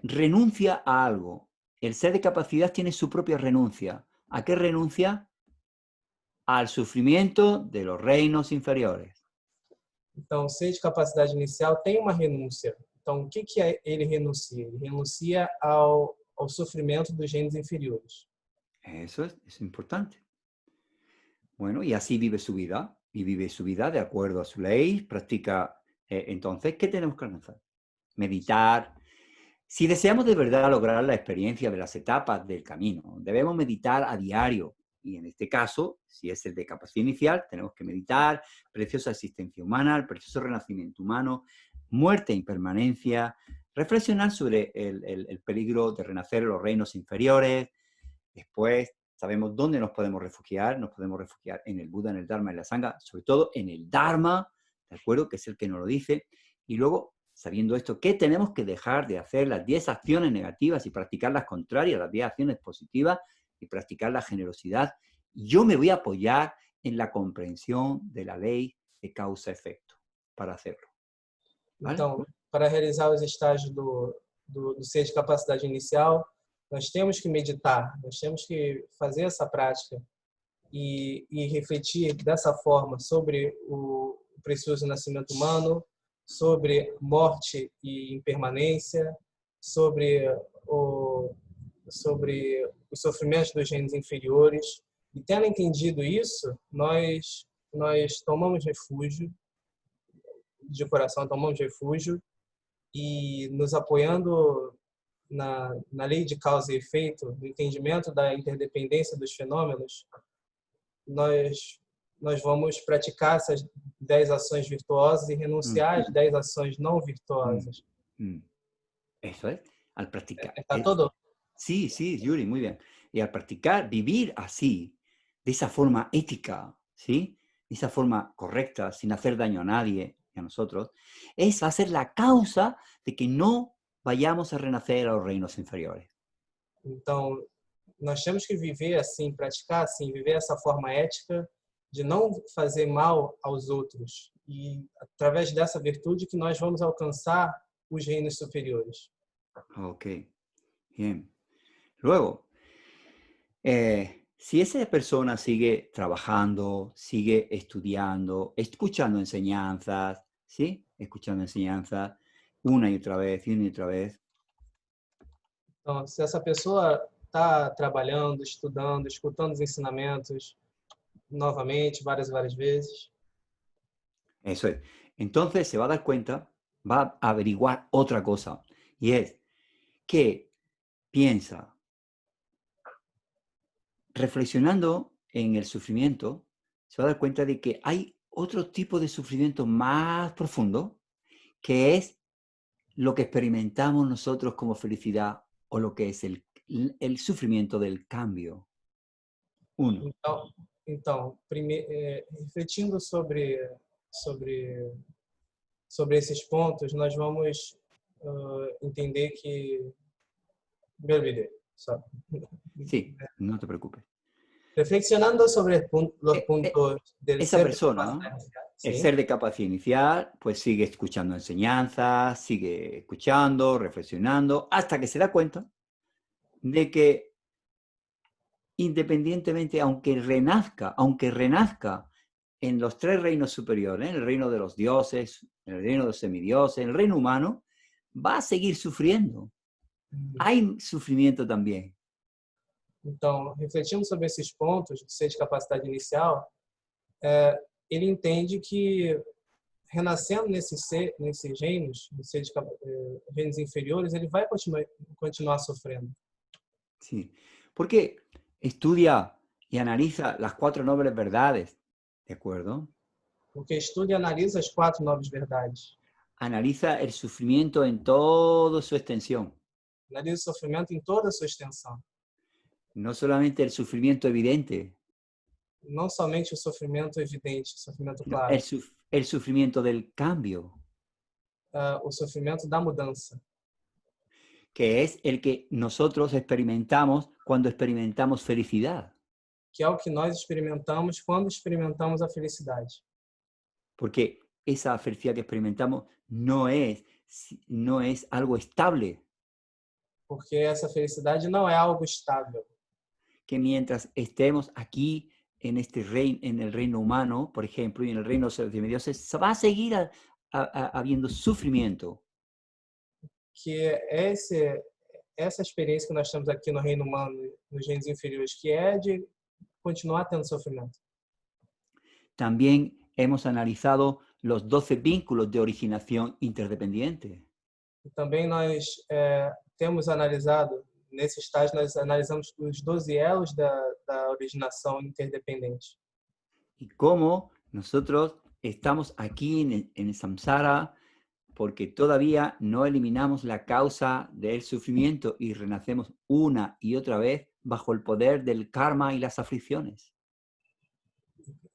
renuncia a algo. El ser de capacidad tiene su propia renuncia. ¿A qué renuncia? Al sufrimiento de los reinos inferiores. Então, o ser de capacidade inicial tem uma renúncia. Então, o que ele renuncia? Ele renuncia ao sofrimento dos reinos inferiores. Eso es importante. Bueno, y así vive su vida. Y vive su vida de acuerdo a su ley, practica. Entonces, ¿qué tenemos que hacer? Meditar. Si deseamos de verdad lograr la experiencia de las etapas del camino, debemos meditar a diario. Y en este caso, si es el de capacidad inicial, tenemos que meditar preciosa existencia humana, el precioso renacimiento humano, muerte e impermanencia, reflexionar sobre el peligro de renacer en los reinos inferiores. Después, sabemos dónde nos podemos refugiar en el Buda, en el Dharma, en la Sangha, sobre todo en el Dharma, ¿de acuerdo? Que es el que nos lo dice. Y luego, sabiendo esto, ¿qué tenemos que dejar de hacer? Las 10 acciones negativas y practicar las contrarias, las 10 acciones positivas y practicar la generosidad. Yo me voy a apoyar en la comprensión de la ley de causa-efecto para hacerlo. ¿Vale? Então, para realizar os estágios do ser de capacidade inicial, nós temos que meditar, nós temos que fazer essa prática e refletir dessa forma sobre o precioso nascimento humano, sobre morte e impermanência, sobre os sofrimentos dos reinos inferiores. E tendo entendido isso, nós tomamos refúgio, de coração tomamos refúgio e nos apoiando na lei de causa e efeito, no entendimento da interdependência dos fenômenos, nós vamos praticar essas 10 ações virtuosas e renunciar às 10 ações não virtuosas. Eso es, al practicar. Está todo. Sí, sí, Yuri, muy bien. Y al practicar, vivir así, de esa forma ética, ¿sí? De esa forma correcta, sin hacer daño a nadie y a nosotros, va a ser la causa de que no vayamos a renacer a los reinos inferiores. Então, nós temos que viver assim, praticar assim, viver essa forma ética de não fazer mal aos outros. E através dessa virtude que nós vamos alcançar os reinos superiores. Ok, bien. Luego, si esa persona sigue trabajando, sigue estudiando, escuchando enseñanzas, ¿sí? Escuchando enseñanzas una y otra vez, y una y otra vez. Então, se essa pessoa está trabalhando, estudando, escutando os ensinamentos novamente, várias e várias vezes. Eso es. Entonces se va a dar cuenta, va a averiguar otra cosa, y es que piensa, reflexionando en el sufrimiento, se va a dar cuenta de que hay otro tipo de sufrimiento más profundo, que es lo que experimentamos nosotros como felicidad o lo que es el sufrimiento del cambio. Uno. Então refletindo sobre esses pontos, nós vamos entender que... Me olvidé. Sí, no te preocupes. Reflexionando sobre los puntos del esa ser persona, el ser de capacidad inicial, pues sigue escuchando enseñanzas, sigue escuchando, reflexionando, hasta que se da cuenta de que independientemente, aunque renazca en los 3 reinos superiores, en el reino de los dioses, en el reino de los semidioses, en el reino humano, va a seguir sufriendo. Hay sufrimiento también. Então, refletindo sobre esses pontos do ser de capacidade inicial, ele entende que renascendo nesses reinos, reinos inferiores, ele vai continuar sofrendo. Sí, porque estudia y analiza las 4 nobles verdades, ¿de acuerdo? Porque estuda e analisa as 4 nobres verdades. Analiza el sufrimiento en toda su extensión. Analisa o sofrimento em toda a sua extensão. No solamente el sufrimiento evidente. Não somente o sofrimento evidente, o sofrimento claro. El sufrimiento del cambio. O sofrimento da mudança. Que es el que nosotros experimentamos cuando experimentamos felicidad. Que é o que nós experimentamos quando experimentamos a felicidade. Porque esa felicidad que experimentamos no es no es algo estable, porque essa felicidade não é algo estável. que mientras estemos aquí en este reino, en el reino humano, por ejemplo, y en el reino de los semidioses, va a seguir habiendo sufrimiento. Que essa experiência que nós temos aqui no reino humano, nos reinos inferiores, que é de continuar tendo sofrimento. También hemos analizado los 12 vínculos de originación interdependiente. E também nós temos analisado, nesse estágio, nós analisamos os 12 elos da originação interdependente. Y cómo nosotros estamos aquí en el samsara porque todavía no eliminamos la causa del sufrimiento y renacemos una y otra vez bajo el poder del karma y las aflicciones.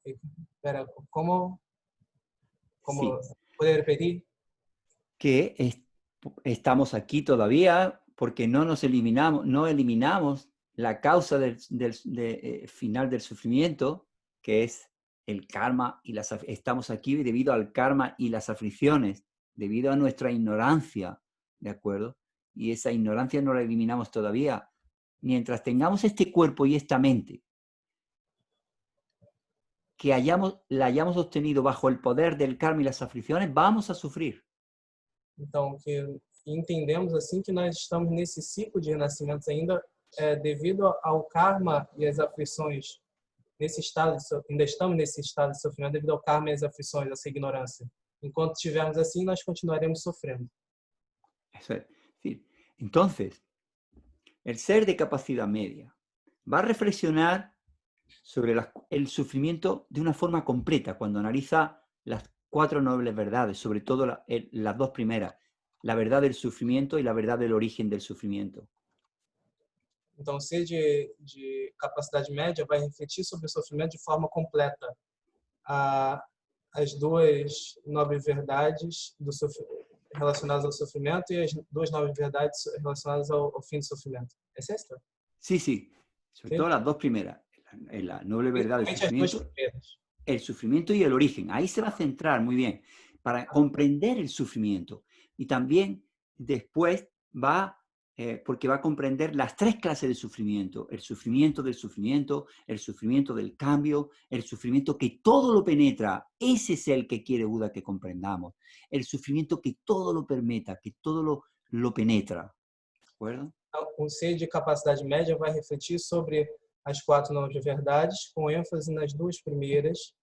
Espera, como Sí, poder repetir? que estamos aquí todavía porque no eliminamos la causa final del sufrimiento, que es el karma y estamos aquí debido al karma y las aflicciones, debido a nuestra ignorancia, ¿de acuerdo? Y esa ignorancia no la eliminamos todavía. Mientras tengamos este cuerpo y esta mente, que la hayamos obtenido bajo el poder del karma y las aflicciones, vamos a sufrir. Então, que entendemos assim que nós estamos nesse ciclo de renascimentos ainda devido ao karma e às aflições, ainda estamos nesse estado de sofrimento devido ao karma e às aflições, essa ignorância. Enquanto estivermos assim, nós continuaremos sofrendo. Eso es decir, entonces, el ser de capacidad media va a reflexionar sobre el sufrimiento de una forma completa cuando analiza las 4 nobles verdades, sobre todo las 2 primeras, la verdad del sufrimiento y la verdad del origen del sufrimiento. Então, o ser de capacidade média vai refletir sobre o sofrimento de forma completa. As 2 nobres verdades relacionadas ao sofrimento e as 2 nobres verdades relacionadas ao fim do sofrimento. ¿É esto? Sí, sí, sobre todo las 2 primeras, la noble verdad del sufrimiento, el sufrimiento y el origen. Ahí se va a centrar muy bien para comprender el sufrimiento. Y también después porque va a comprender las 3 clases de sufrimiento: el sufrimiento del sufrimiento, el sufrimiento del cambio, el sufrimiento que todo lo penetra. Ese es el que quiere Buda que comprendamos. El sufrimiento que todo lo permita, que todo lo penetra. ¿De acuerdo? Um ser de capacidade média vai refletir sobre as 4 nobres verdades, com ênfase nas 2 primeiras,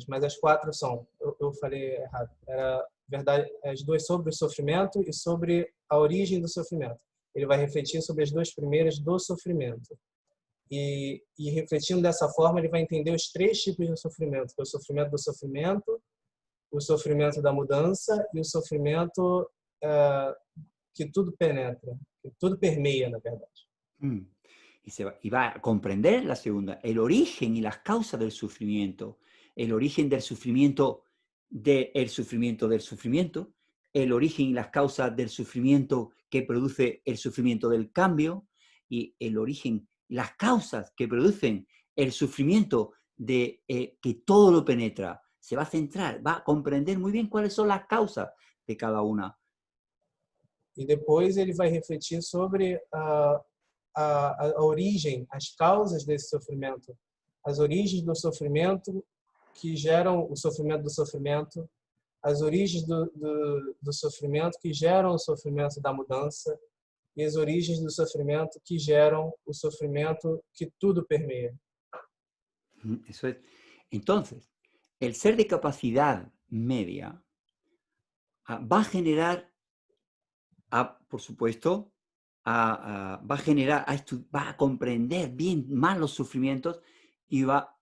mas as 4 são, eu falei errado, era verdade, as 2 sobre o sofrimento e sobre a origem do sofrimento. Ele vai refletir sobre as 2 primeiras do sofrimento. E refletindo dessa forma, ele vai entender os 3 tipos de sofrimento, que é o sofrimento do sofrimento, o sofrimento da mudança e o sofrimento que tudo penetra, que tudo permeia, na verdade. Y va a comprender la segunda, el origen y las causas del sufrimiento, el origen del sufrimiento del sufrimiento, el origen y las causas del sufrimiento que produce el sufrimiento del cambio, y el origen, las causas que producen el sufrimiento de que todo lo penetra. Se va a centrar, va a comprender muy bien cuáles son las causas de cada una. E depois ele vai refletir sobre a origem, as causas desse sofrimento, as origens do sofrimento que geram o sofrimento do sofrimento, as origens do sofrimento que geram o sofrimento da mudança e as origens do sofrimento que geram o sofrimento que tudo permeia. Eso es. Entonces, el ser de capacidad media va a generar, por supuesto, va a comprender bien más los sufrimientos y va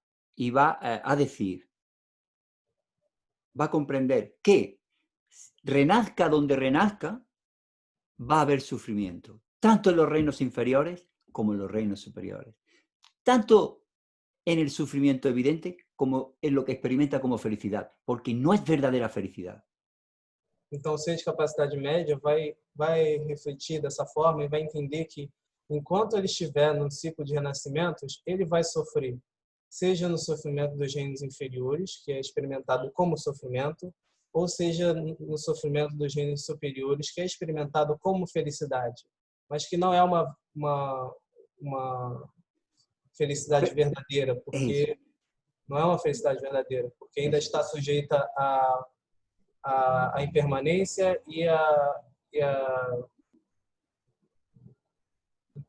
a decir, va a comprender que renazca donde renazca, va a haber sufrimiento, tanto en los reinos inferiores como en los reinos superiores. Tanto en el sufrimiento evidente como en lo que experimenta como felicidad, porque no es verdadera felicidad. Então, o ser de capacidade média vai refletir dessa forma e vai entender que, enquanto ele estiver num ciclo de renascimentos, ele vai sofrer, seja no sofrimento dos reinos inferiores, que é experimentado como sofrimento, ou seja no sofrimento dos reinos superiores, que é experimentado como felicidade, mas que não é uma felicidade verdadeira, Eso. porque não é uma felicidade verdadeira, porque ainda Eso. está sujeita à impermanência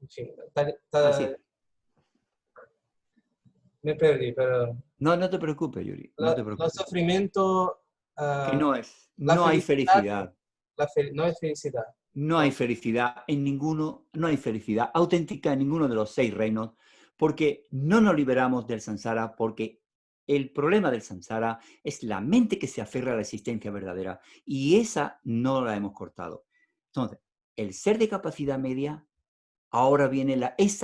enfim, Así. me perdi, pero No, no te preocupes, Yuri, no te o preocupes. sofrimento, Que la no hay felicidad, felicidad. no es felicidad. No hay felicidad en ninguno, no hay felicidad auténtica en ninguno de los 6 reinos, porque no nos liberamos del samsara, porque el problema del samsara es la mente que se aferra a la existencia verdadera, y esa no la hemos cortado. Entonces, el ser de capacidad media, ahora viene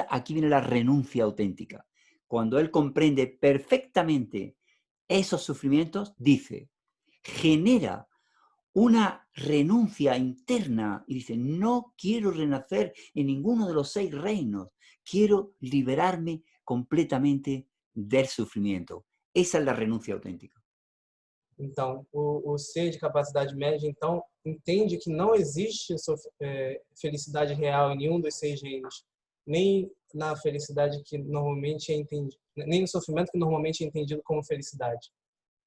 aquí viene la renuncia auténtica. Cuando él comprende perfectamente esos sufrimientos, dice, genera una renuncia interna y dice, no quiero renacer en ninguno de los 6 reinos, quiero liberarme completamente del sufrimiento. Esa es la renuncia auténtica. Então, o ser de capacidade média, então, entende que não existe felicidade real em nenhum dos 6 reinos, nem na felicidade que normalmente é entendida, nem no sofrimento que normalmente é entendido como felicidade.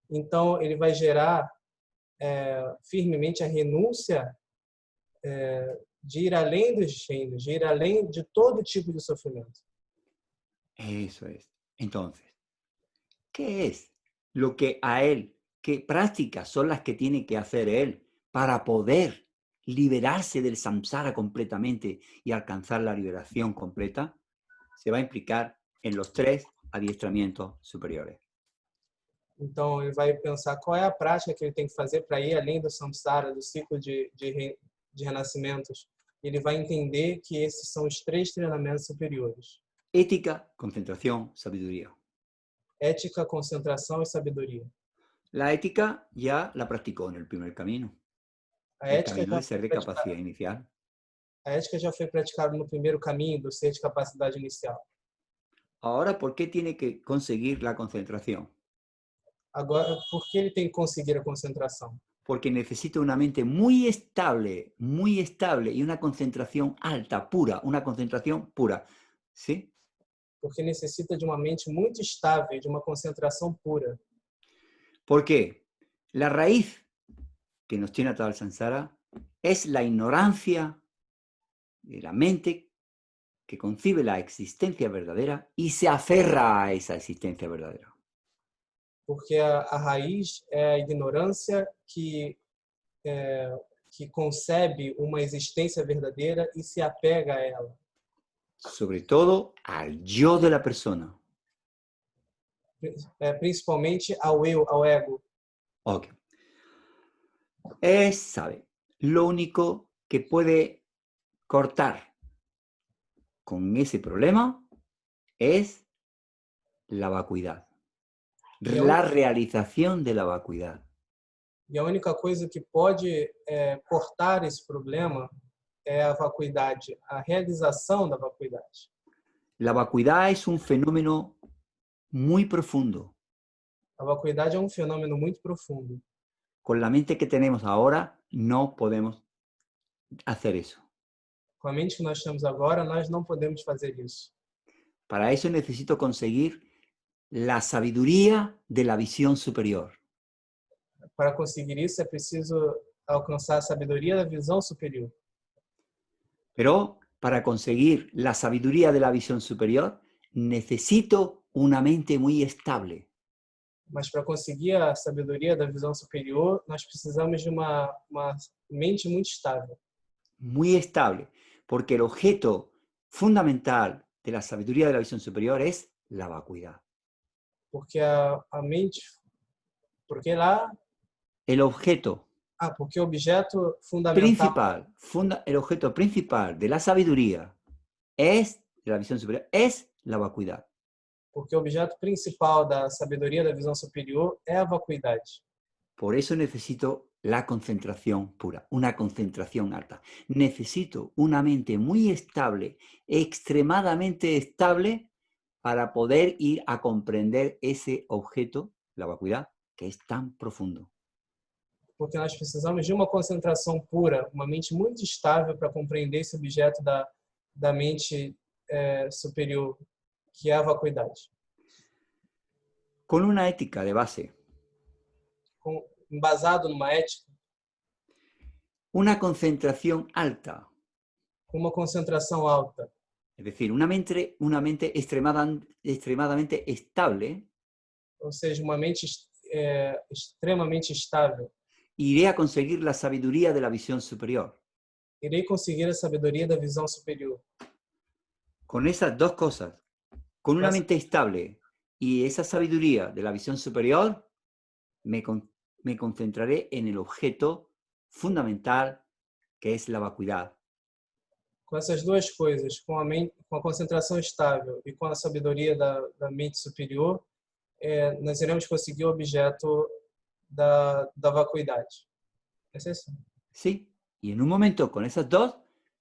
Então, ele vai gerar firmemente a renúncia de ir além dos reinos, de ir além de todo tipo de sofrimento. Eso es. Entonces, ¿qué es lo que a él, qué prácticas son las que tiene que hacer él para poder liberarse del samsara completamente y alcanzar la liberación completa? Se va a implicar en los 3 adiestramientos superiores. Então, ele vai pensar qual é a prática que ele tem que fazer para ir além do samsara, do ciclo de renascimentos. Ele vai entender que esses são os 3 treinamentos superiores. Ética, concentración, sabiduría. Ética, concentração e sabedoria. La ética ya la practicó en el primer camino, A el ética camino de ser de capacidad inicial. A ética já foi praticada no primeiro caminho do ser de capacidade inicial. Ahora, ¿por qué tiene que conseguir la concentración? Agora, por que ele tem que conseguir a concentração? Porque necesita una mente muy estable y una concentración alta, pura, una concentración pura. ¿Sí? Porque necessita de uma mente muito estável, de uma concentração pura. ¿Por qué? La raíz que nos tiene atado al samsara es la ignorancia de la mente que concibe la existencia verdadera y se aferra a esa existencia verdadera. Porque a raiz é a ignorância que concebe uma existência verdadeira e se apega a ela. Sobre todo al yo de la persona. Principalmente ao eu, ao ego. Ok. Sabe, lo único que puede cortar con ese problema es la vacuidad, la realización de la vacuidad. E a única coisa que pode cortar esse problema é a vacuidade, a realização da vacuidade. La vacuidad es un fenómeno muy profundo. A vacuidade é um fenômeno muito profundo. Con la mente que tenemos ahora no podemos hacer eso. Com a mente que nós temos agora, nós não podemos fazer isso. Para eso necesito conseguir la sabiduría de la visión superior. Para conseguir isso, é preciso alcançar a sabedoria da visão superior. Pero para conseguir la sabiduría de la visión superior, necesito una mente muy estable. Mas para conseguir a sabedoria da visão superior, nós precisamos de uma mente muito estável. Muy estable, porque el objeto fundamental de la sabiduría de la visión superior es la vacuidad. Porque a mente, porque lá, el objeto porque o objeto fundamental el objeto principal de la sabiduría de la visión superior es la vacuidad. Porque o objeto principal da sabedoria da visão superior é a vacuidade. Por eso necesito la concentración pura, una concentración alta. Necesito una mente muy estable, extremadamente estable, para poder ir a comprender ese objeto, la vacuidad, que es tan profundo. porque nós precisamos de uma concentração pura, uma mente muito estável para compreender esse objeto da mente superior, que é a vacuidade. Con una ética de base, Embasado numa ética, una concentración alta, com uma concentração alta, es decir, una mente extremadamente estable, ou seja, uma mente extremamente estável, iré a conseguir la sabiduría de la visión superior. irei conseguir a sabedoria da visão superior. Con esas dos cosas, con una Mas- mente estable y esa sabiduría de la visión superior, me concentraré en el objeto fundamental que es la vacuidad. Com essas duas coisas, com a concentração estável e com a sabedoria da mente superior, nós iremos conseguir o objeto da vacuidade. É isso. Sí, y en un momento con esas dos,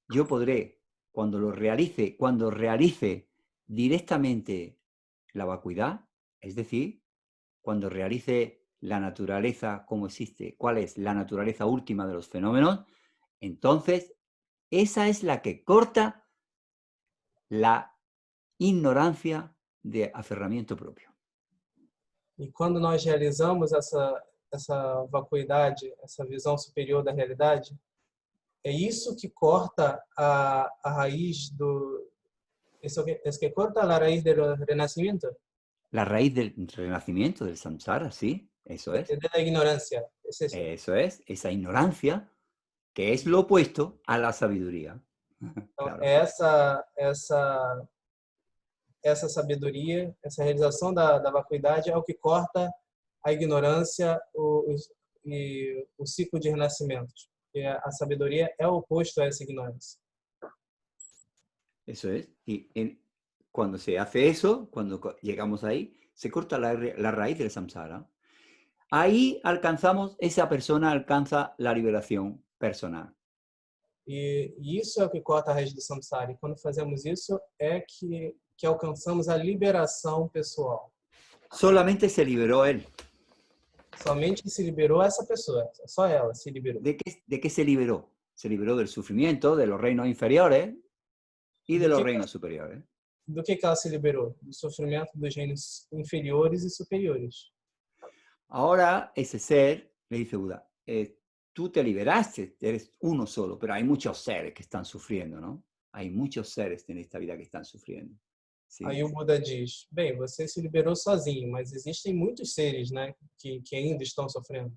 yo podré, cuando realice directamente la vacuidad, es decir, cuando realice la naturaleza como existe, cuál es la naturaleza última de los fenómenos, entonces esa es la que corta la ignorancia de aferramiento propio. E quando nós realizamos essa vacuidade, essa visão superior da realidade, é isso que corta a raiz do... Es que corta la raíz del renacimiento, La raíz del renacimiento, del samsara, sí, eso es. de la ignorancia. Es eso. Eso es, esa ignorancia que es lo opuesto a la sabiduría. Então, Claro. essa sabedoria, essa realização da vacuidade é o que corta a ignorância e o ciclo de renascimentos. E a sabedoria é o oposto a essa ignorância. Eso es. Y cuando se hace eso, cuando llegamos ahí, se corta la raíz del samsara. Ahí esa persona alcanza la liberación personal. E isso é o que corta a raiz do samsara. E quando fazemos isso, é que alcançamos a liberação pessoal. Solamente se liberó él. Somente se liberou essa pessoa. Só ela se liberou. ¿De qué se liberó? Se liberó del sufrimiento, de los reinos inferiores y de los reinos superiores. Do que ela se liberou? Do sofrimento dos reinos inferiores e superiores. Ahora ese ser, le dice Buda, tú te liberaste, eres uno solo, pero hay muchos seres que están sufriendo, ¿no? Hay muchos seres en esta vida que están sufriendo. Sí. Aí o Buda diz, bem, você se liberou sozinho, mas existem muitos seres, né, que ainda estão sofrendo.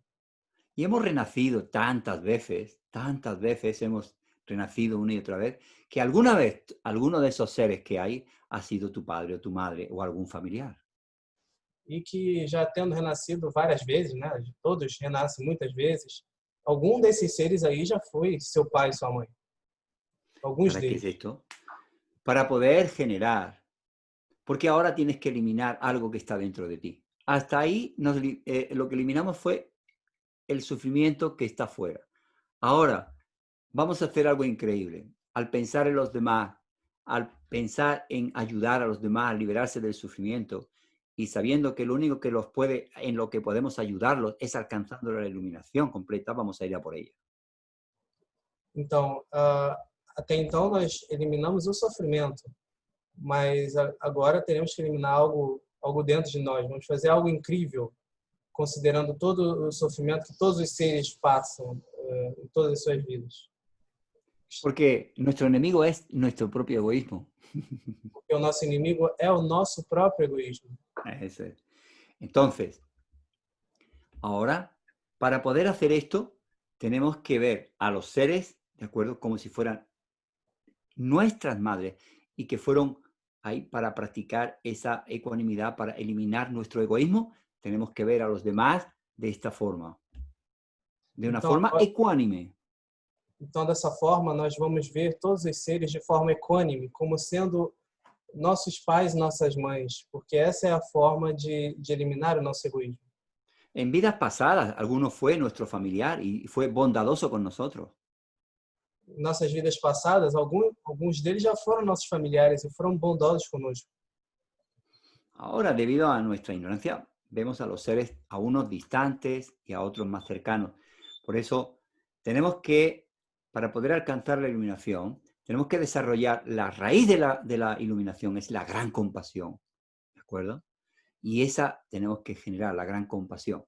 Y hemos renacido tantas veces hemos renacido una y otra vez, que alguna vez alguno de esos seres que hay ha sido tu padre o tu madre o algún familiar. E que já tendo renascido várias vezes, né, todos renascem muitas vezes, algum desses seres aí já foi seu pai e sua mãe. Alguns ¿Para qué deles. es esto? Para poder generar, porque ahora tienes que eliminar algo que está dentro de ti. Hasta ahí lo que eliminamos fue el sufrimiento que está fuera. Ahora vamos a hacer algo increíble. Al pensar en los demás, al pensar en ayudar a los demás a liberarse del sufrimiento y sabiendo que lo único que en lo que podemos ayudarlos es alcanzando la iluminación completa, vamos a ir a por ella. Então, até então nós eliminamos o sofrimento, mas agora teremos que eliminar algo dentro de nós. Vamos fazer algo incrível, considerando todo o sofrimento que todos os seres passam em todas as suas vidas. Porque nuestro enemigo es nuestro propio egoísmo. Porque o nosso inimigo é o nosso próprio egoísmo. Eso es. Entonces, ahora, para poder hacer esto, tenemos que ver a los seres, ¿de acuerdo? Como si fueran nuestras madres y que fueron ahí para practicar esa ecuanimidad, para eliminar nuestro egoísmo, tenemos que ver a los demás de esta forma. De una forma ecuánime. Então, dessa forma, nós vamos ver todos os seres de forma equânime, como sendo nossos pais e nossas mães, porque essa é a forma de eliminar o nosso egoísmo. En vidas pasadas, alguno fue nuestro familiar y fue bondadoso con nosotros. Em nossas vidas passadas, alguns deles já foram nossos familiares e foram bondosos conosco. Ahora, debido a nuestra ignorancia, vemos a los seres a unos distantes y a otros más cercanos. Por eso tenemos que, para poder alcanzar la iluminación, tenemos que desarrollar la raíz de la iluminación, es la gran compasión, ¿de acuerdo? Y esa tenemos que generar, la gran compasión.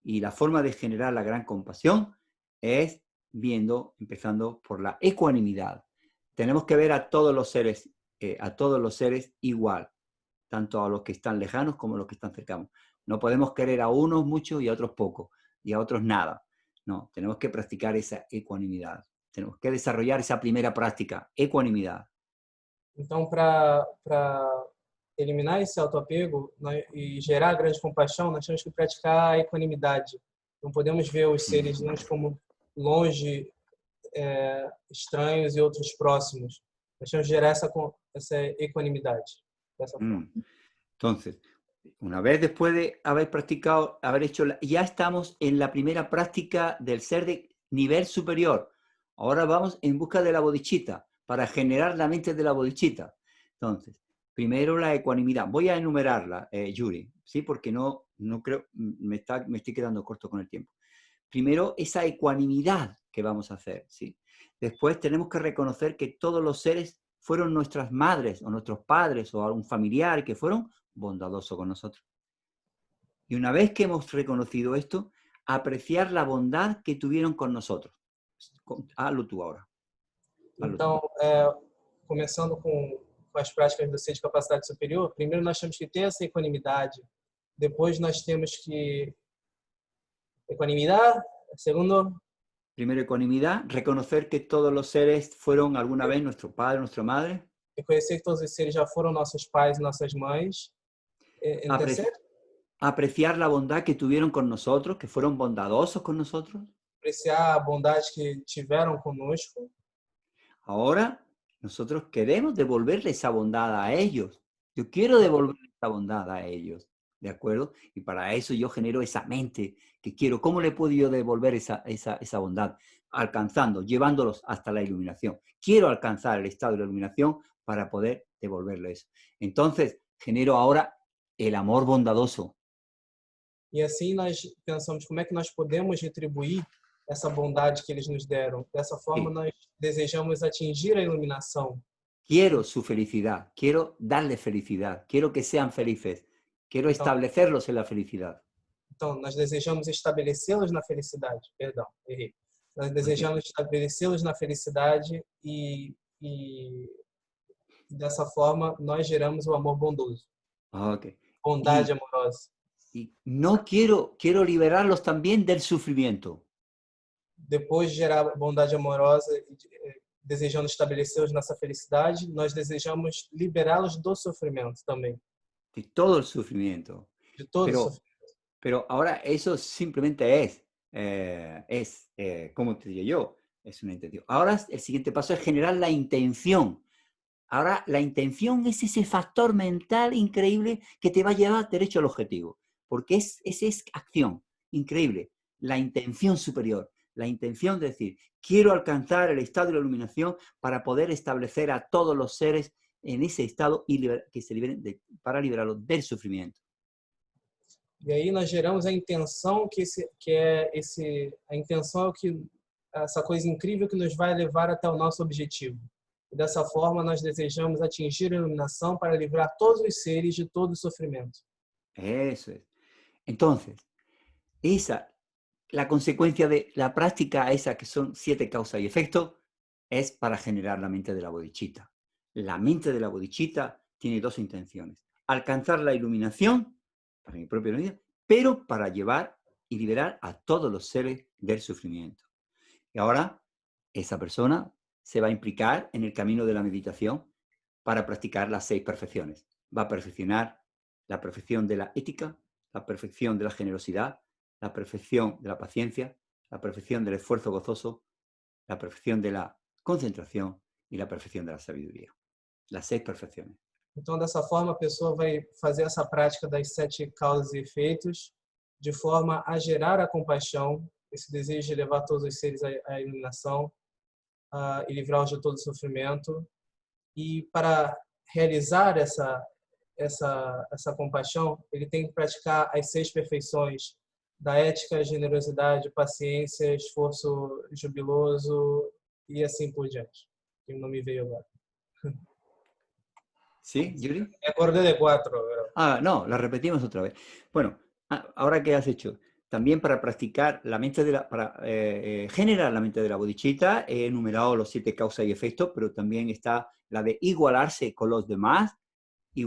Y la forma de generar la gran compasión es empezando por la ecuanimidad. Tenemos que ver a todos los seres igual, tanto a los que están lejanos como a los que están cercanos. No podemos querer a unos mucho y a otros poco, y a otros nada. No, tenemos que practicar esa ecuanimidad. Tenemos que desarrollar esa primera práctica, ecuanimidad. Então, para eliminar esse autoapego e gerar a grande compaixão, nós temos que praticar a equanimidade. Não podemos ver os seres uns como longe, estranhos e outros próximos. Nós temos que gerar essa equanimidade. Dessa forma. Entonces, una vez después de haber practicado, ya estamos en la primera práctica del ser de nivel superior. Ahora vamos en busca de la bodhicitta, para generar la mente de la bodhicitta. Entonces, primero la ecuanimidad. Voy a enumerarla, Yuri, ¿sí? Porque no creo, me estoy quedando corto con el tiempo. Primero, esa ecuanimidad que vamos a hacer, ¿sí? Después tenemos que reconocer que todos los seres fueron nuestras madres o nuestros padres o algún familiar que fueron bondadosos con nosotros. Y una vez que hemos reconocido esto, apreciar la bondad que tuvieron con nosotros. Hazlo tú ahora. Então, começando com as práticas do ser de capacidade superior, primeiro nós temos que ter essa equanimidade. Depois nós temos que equanimidade. Segundo, primero ecuanimidad, reconocer que todos los seres fueron alguna vez nuestro padre, nuestra madre. Reconhecer que todos os seres já foram nossos pais e nossas mães. Apreciar la bondad que tuvieron con nosotros, que fueron bondadosos con nosotros. Apreciar a bondade que tiveram conosco. Ahora nosotros queremos devolverle esa bondad a ellos. Yo quiero devolverle esa bondad a ellos, ¿de acuerdo? Y para eso yo genero esa mente que quiero. ¿Cómo le puedo yo devolver esa bondad? Alcanzando, llevándolos hasta la iluminación. Quiero alcanzar el estado de la iluminación para poder devolverle eso. Entonces, genero ahora el amor bondadoso. E assim nós pensamos como é que nós podemos retribuir essa bondade que eles nos deram. Dessa forma, nós desejamos atingir a iluminação. Quiero su felicidad, quiero darle felicidad, quiero que sean felices, quiero establecerlos en la felicidad. Então, nós desejamos estabelecê-los na felicidade. Perdão, errei. Nós desejamos estabelecê-los na felicidade e dessa forma nós geramos o amor bondoso. Okay. Bondade amorosa. Y no quiero liberarlos también del sufrimiento. Depois de gerar bondade amorosa, desejando estabelecê-los nessa felicidade, nós desejamos liberá-los do sofrimento também. De todo el sufrimiento. De todo o sofrimento. Pero ahora eso simplemente ¿cómo te diría yo? Es una intención. Ahora el siguiente paso es generar la intención. Ahora la intención es ese factor mental increíble que te va a llevar derecho al objetivo. Porque esa es acción increíble. La intención superior. La intención de decir, quiero alcanzar el estado de la iluminación para poder establecer a todos los seres en esse estado e que se liberem para liberá-los del sofrimento. E aí nós geramos a intenção essa coisa incrível que nos vai levar até o nosso objetivo. E dessa forma nós desejamos atingir a iluminação para livrar todos os seres de todo o sofrimento. Eso es. Entonces, la consecuencia de la práctica esa que son 7 causas y efectos es para generar la mente de la bodhicitta. La mente de la bodhicitta tiene 2 intenciones. Alcanzar la iluminación para mi propia vida, pero para llevar y liberar a todos los seres del sufrimiento. Y ahora esa persona se va a implicar en el camino de la meditación para practicar las 6 perfecciones. Va a perfeccionar la perfección de la ética, la perfección de la generosidad, la perfección de la paciencia, la perfección del esfuerzo gozoso, la perfección de la concentración y la perfección de la sabiduría. Las 6 perfecciones. Então, dessa forma, a pessoa vai fazer essa prática das 7 causas e efeitos de forma a gerar a compaixão, esse desejo de levar todos os seres à iluminação e livrá-los de todo o sofrimento. E para realizar essa compaixão, ele tem que praticar as 6 perfeições da ética, generosidade, paciência, esforço jubiloso e assim por diante. Que não me veio agora. ¿Sí, Yuri? Me acordé de 4. Pero... Ah, no, la repetimos otra vez. Bueno, ahora que has hecho, también para practicar la mente de la, para generar la mente de la bodhicitta, he enumerado los 7 causas y efectos, pero también está la de igualarse con los demás y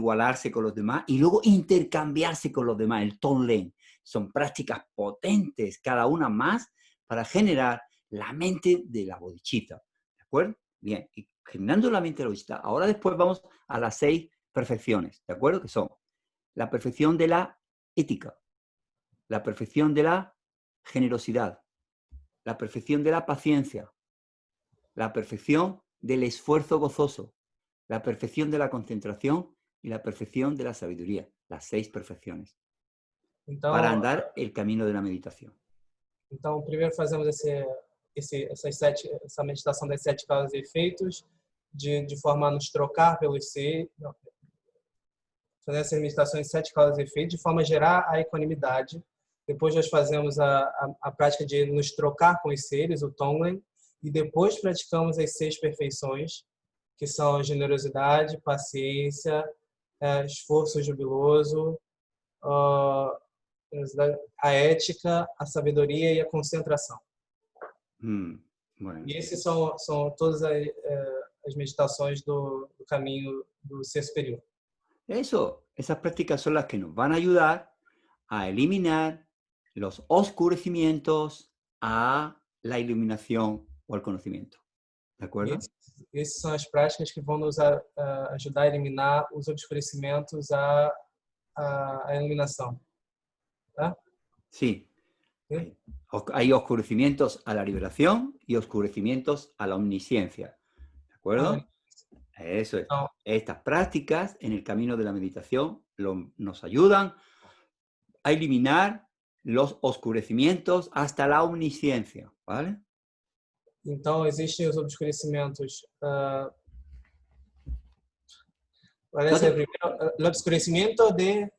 luego intercambiarse con los demás, el Tonglen. Son prácticas potentes, cada una más, para generar la mente de la bodhicitta. ¿De acuerdo? Bien, y generando la mente de la bodhicitta, ahora después vamos a las 6 perfecciones, ¿de acuerdo? Que son la perfección de la ética, la perfección de la generosidad, la perfección de la paciencia, la perfección del esfuerzo gozoso, la perfección de la concentración y la perfección de la sabiduría, las 6 perfecciones, para Então, andar el camino de la meditación. então primeiro fazemos essa meditação das 7 causas e efeitos, de forma a nos trocar pelos seres, fazer essas meditações de 7 causas e efeitos, de forma a gerar a equanimidade. Depois nós fazemos a prática de nos trocar com os seres, o Tonglen, e depois praticamos as 6 perfeições, que são a generosidade, paciência, esforço jubiloso, a ética, a sabedoria e a concentração. Bueno. E esses são todas as meditações do caminho do ser superior. Eso, esas prácticas son las que nos van a ayudar a eliminar los oscurecimientos a la iluminación o al conocimiento. ¿De acuerdo? Essas são as práticas que vão nos ajudar a eliminar os obscurecimentos à iluminação. ¿Tá? Sí. Hay oscurecimientos a la liberación y oscurecimientos a la omnisciencia. ¿De acuerdo? Eso es. No. Estas prácticas en el camino de la meditación nos ayudan a eliminar los oscurecimientos hasta la omnisciencia. ¿Vale? Então, existem os obscurecimentos. Parece primero, el oscurecimiento de...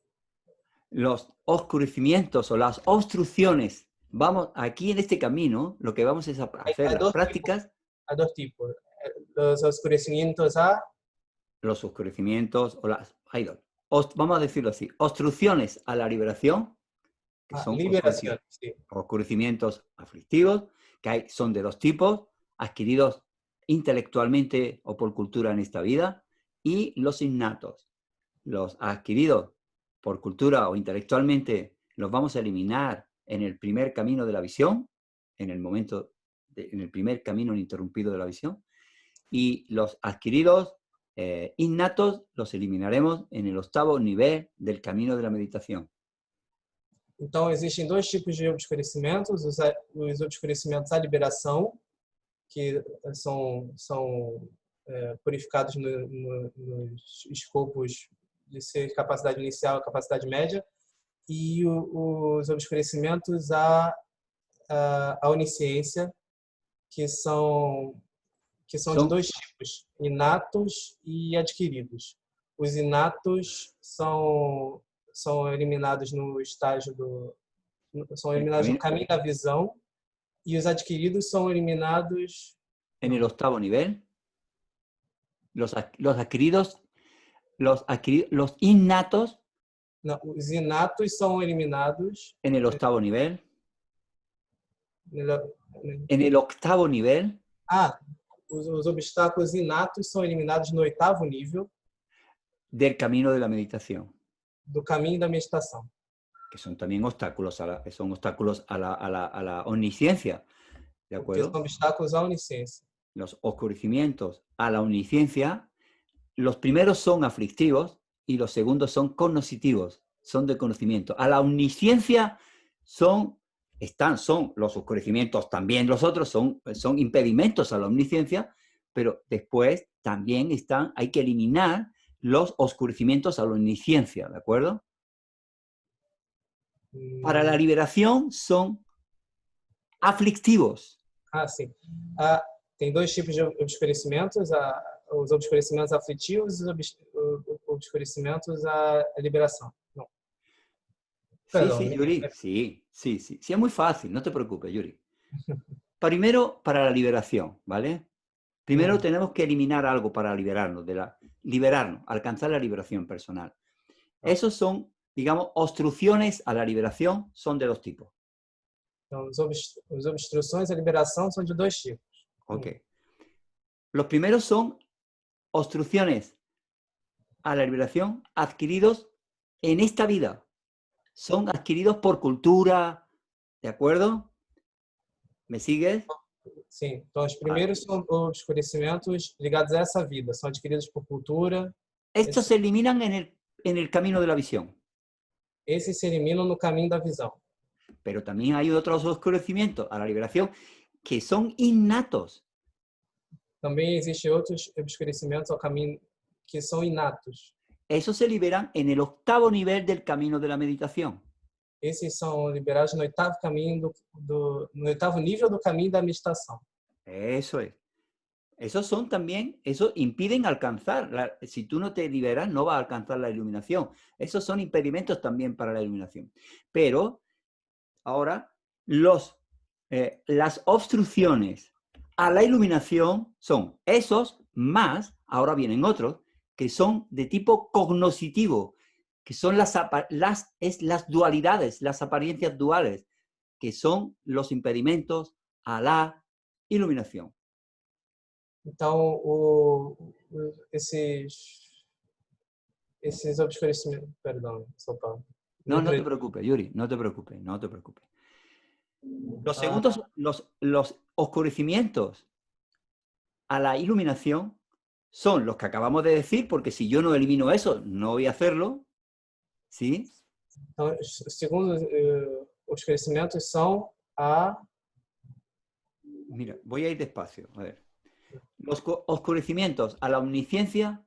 Los oscurecimientos o las obstrucciones. Vamos, aquí en este camino, lo que vamos es a hacer las prácticas. Hay 2 tipos. Los oscurecimientos a... Los oscurecimientos, o las, hay 2. Vamos a decirlo así. Obstrucciones a la liberación, que son liberación, sí. Oscurecimientos aflictivos, que son de 2 tipos, adquiridos intelectualmente o por cultura en esta vida, y los innatos. Los adquiridos por cultura o intelectualmente los vamos a eliminar en el primer camino de la visión, en el primer camino ininterrumpido de la visión, y los adquiridos innatos los eliminaremos en el 8º nivel del camino de la meditación. Então, existem 2 tipos de obscurecimentos, os obscurecimentos à liberação, que são purificados nos escopos de ser capacidade inicial e capacidade média, e os obscurecimentos à onisciência, que são de 2 tipos, inatos e adquiridos. Os inatos são eliminados no estágio são eliminados no caminho da visão, e os adquiridos são eliminados en el 8º nivel. Los adquiridos, los innatos. Não, os inatos são eliminados en el 8º nivel. En el 8º nivel. Os obstáculos inatos são eliminados no 8º nível del camino de la meditación. Do caminho da meditação. Que son también obstáculos a la omnisciencia. ¿De acuerdo? Que son obstáculos à onisciência. Los oscurecimientos a la omnisciencia, los primeros son aflictivos y los segundos son cognitivos, son de conocimiento. A la omnisciencia son los oscurecimientos, también los otros son impedimentos a la omnisciencia, pero después también hay que eliminar los oscurecimientos a la omnisciencia, ¿de acuerdo? Para la liberación son aflictivos. Sim. Tem 2 tipos de obscurecimentos, os obscurecimentos aflitivos e os obscurecimentos à liberação. Não. Sí, Perdão, sí, me Yuri, sí, sí, sí. Sí, es muy fácil, no te preocupes, Yuri. Primero, para la liberación, ¿vale? Primero Uhum. tenemos que eliminar algo para liberarnos, liberarnos, alcanzar la liberación personal. Tá. Esos son, digamos, obstrucciones a la liberación, son de dos tipos. Então, as obstruções à liberação são de dois tipos. Ok. Los primeros son obstrucciones a la liberación adquiridos en esta vida. Son adquiridos por cultura, ¿de acuerdo? ¿Me sigues? Sim, então os Vale. primeiros são obscurecimentos ligados a essa vida, são adquiridos por cultura, Estos esses, se eliminan en el camino de la visión. esses se eliminam no caminho da visão. Pero también hay otros oscurecimientos a la liberación que son innatos. Também existem outros obscurecimentos ao caminho que são inatos. Esos se liberan en el octavo nivel del camino de la meditación. Esses são liberados no oitavo caminho no oitavo nível do caminho da meditação. Eso es. Esos son también, eso impiden alcanzar. Si tú no te liberas, no vas a alcanzar la iluminación. Esos son impedimentos también para la iluminación. Pero ahora, las obstrucciones a la iluminación son esos más, ahora vienen otros, que son de tipo cognoscitivo, que son las dualidades, las apariencias duales, que son los impedimentos a la iluminación. Então, esses obscurecimentos, perdão, só para No, no te preocupes, Yuri, no te preocupes, no te preocupes. Los segundos, los oscurecimientos a la iluminación son los que acabamos de decir, porque si yo no elimino eso, no voy a hacerlo, ¿sí? Então, os segundos obscurecimentos são Mira, voy a ir despacio, a ver. Los oscurecimientos a la omnisciencia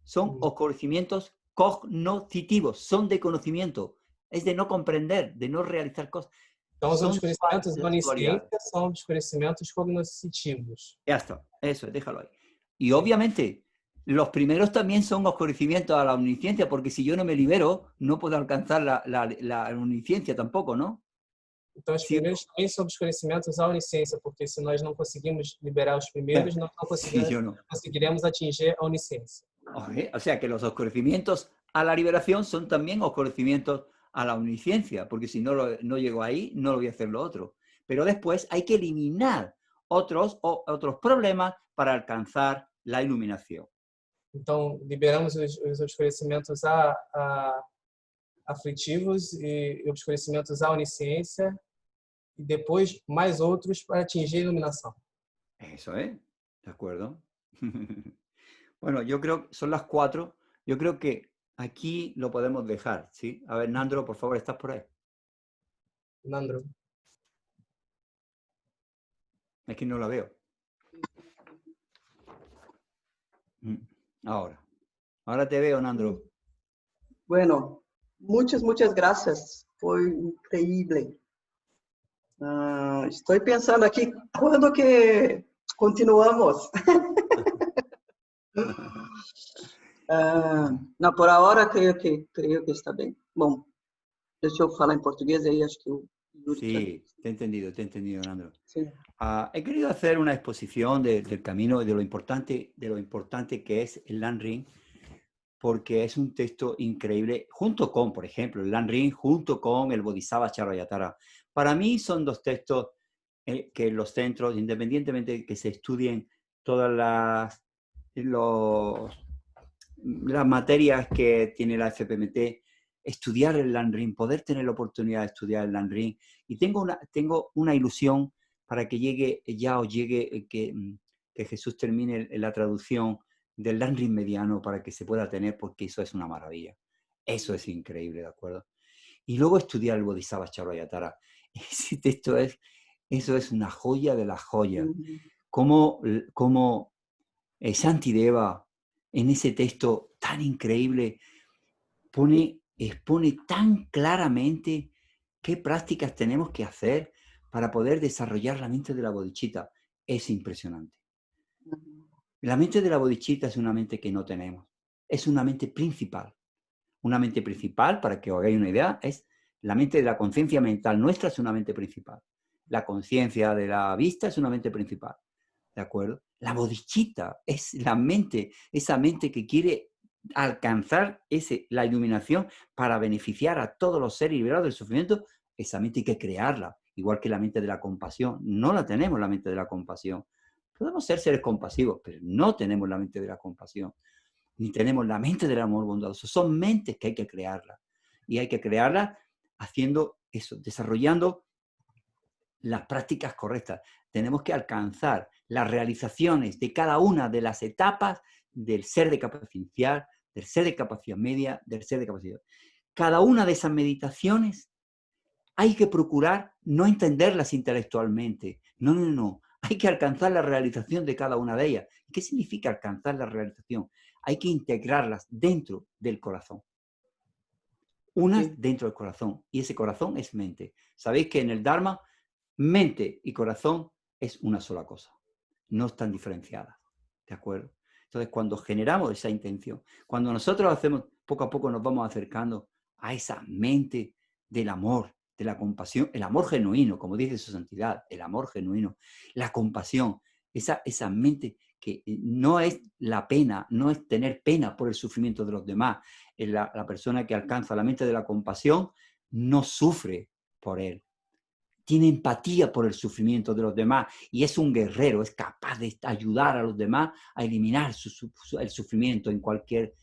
son oscurecimientos cognitivos, son de conocimiento, es de no comprender, de no realizar cosas. Então, os Son obscurecimentos da las dualidades. onisciência são obscurecimentos cognitivos. Ya está, eso es, déjalo ahí. Y obviamente, los primeros también son oscurecimientos a la omnisciencia, porque si yo no me libero, no puedo alcanzar la omnisciencia tampoco, ¿no? Então, os Si, primeiros também são obscurecimentos à onisciência, porque se nós não conseguimos liberar os primeiros, nós não si yo no. conseguiremos atingir a onisciência. O sea que los oscurecimientos a la liberación son también oscurecimientos a la omnisciencia, porque si no, no llego ahí, no lo voy a hacer lo otro. Pero después hay que eliminar otros problemas para alcanzar la iluminación. Então, liberamos os obscurecimentos aflitivos e obscurecimentos à onisciência, e depois mais outros para atingir a iluminação. Eso es, ¿de acuerdo? Bueno, yo creo que son las 4. Yo creo que aquí lo podemos dejar, ¿sí? A ver, Nandro, por favor, ¿estás por ahí? Nandro. Es que no la veo. Ahora te veo, Nandro. Bueno, muchas gracias. Foi increíble. Estoy pensando aquí, ¿cuándo que continuamos? Não, por ahora creio que está bem. Bom, deixa eu falar em português aí, acho que o Yuri... Sí, te he entendido, Nandro. Sí. He querido hacer una exposición del camino, de lo importante que es el Lan Ring, porque es un texto increíble, junto con, por ejemplo, el Lan Ring, junto con el Bodhisattva Charvayatara. Para mí son dos textos que los centros, independientemente de que se estudien todas las materias que tiene la FPMT, estudiar el Lan Ring, poder tener la oportunidad de estudiar el Lan Ring. Y tengo una ilusión para que llegue que Jesús termine la traducción del Lan Ring mediano para que se pueda tener, porque eso es una maravilla. Eso es increíble, ¿de acuerdo? Y luego estudiar el Bodhisattva Charvayatara. Ese texto eso es una joya de las joyas. Como Shantideva, en ese texto tan increíble, expone tan claramente qué prácticas tenemos que hacer para poder desarrollar la mente de la bodhicitta. Es impresionante. La mente de la bodhicitta es una mente que no tenemos. Es una mente principal. una mente principal, para que os hagáis una idea, es la mente de la conciencia mental nuestra, es una mente principal. La conciencia de la vista es una mente principal, ¿de acuerdo? La bodhicitta es la mente, esa mente que quiere alcanzar la iluminación para beneficiar a todos los seres liberados del sufrimiento. Esa mente hay que crearla, igual que la mente de la compasión. No la tenemos, la mente de la compasión. Podemos ser seres compasivos, pero no tenemos la mente de la compasión, ni tenemos la mente del amor bondadoso. Son mentes que hay que crearlas. Y hay que crearlas haciendo eso, desarrollando las prácticas correctas. Tenemos que alcanzar las realizaciones de cada una de las etapas del ser de capacidad inicial, del ser de capacidad media, del ser de capacidad. Cada una de esas meditaciones hay que procurar no entenderlas intelectualmente. No, no, no. Hay que alcanzar la realización de cada una de ellas. ¿Qué significa alcanzar la realización? Hay que integrarlas dentro del corazón. Unas dentro del corazón. Y ese corazón es mente. Sabéis que en el Dharma, mente y corazón es una sola cosa. No están diferenciadas. ¿De acuerdo? Entonces, cuando generamos esa intención, cuando nosotros hacemos, poco a poco nos vamos acercando a esa mente del amor, de la compasión, el amor genuino, como dice su santidad, el amor genuino, la compasión, esa mente que no es la pena, no es tener pena por el sufrimiento de los demás. La persona que alcanza la mente de la compasión no sufre por él, tiene empatía por el sufrimiento de los demás y es un guerrero, es capaz de ayudar a los demás a eliminar el sufrimiento en cualquier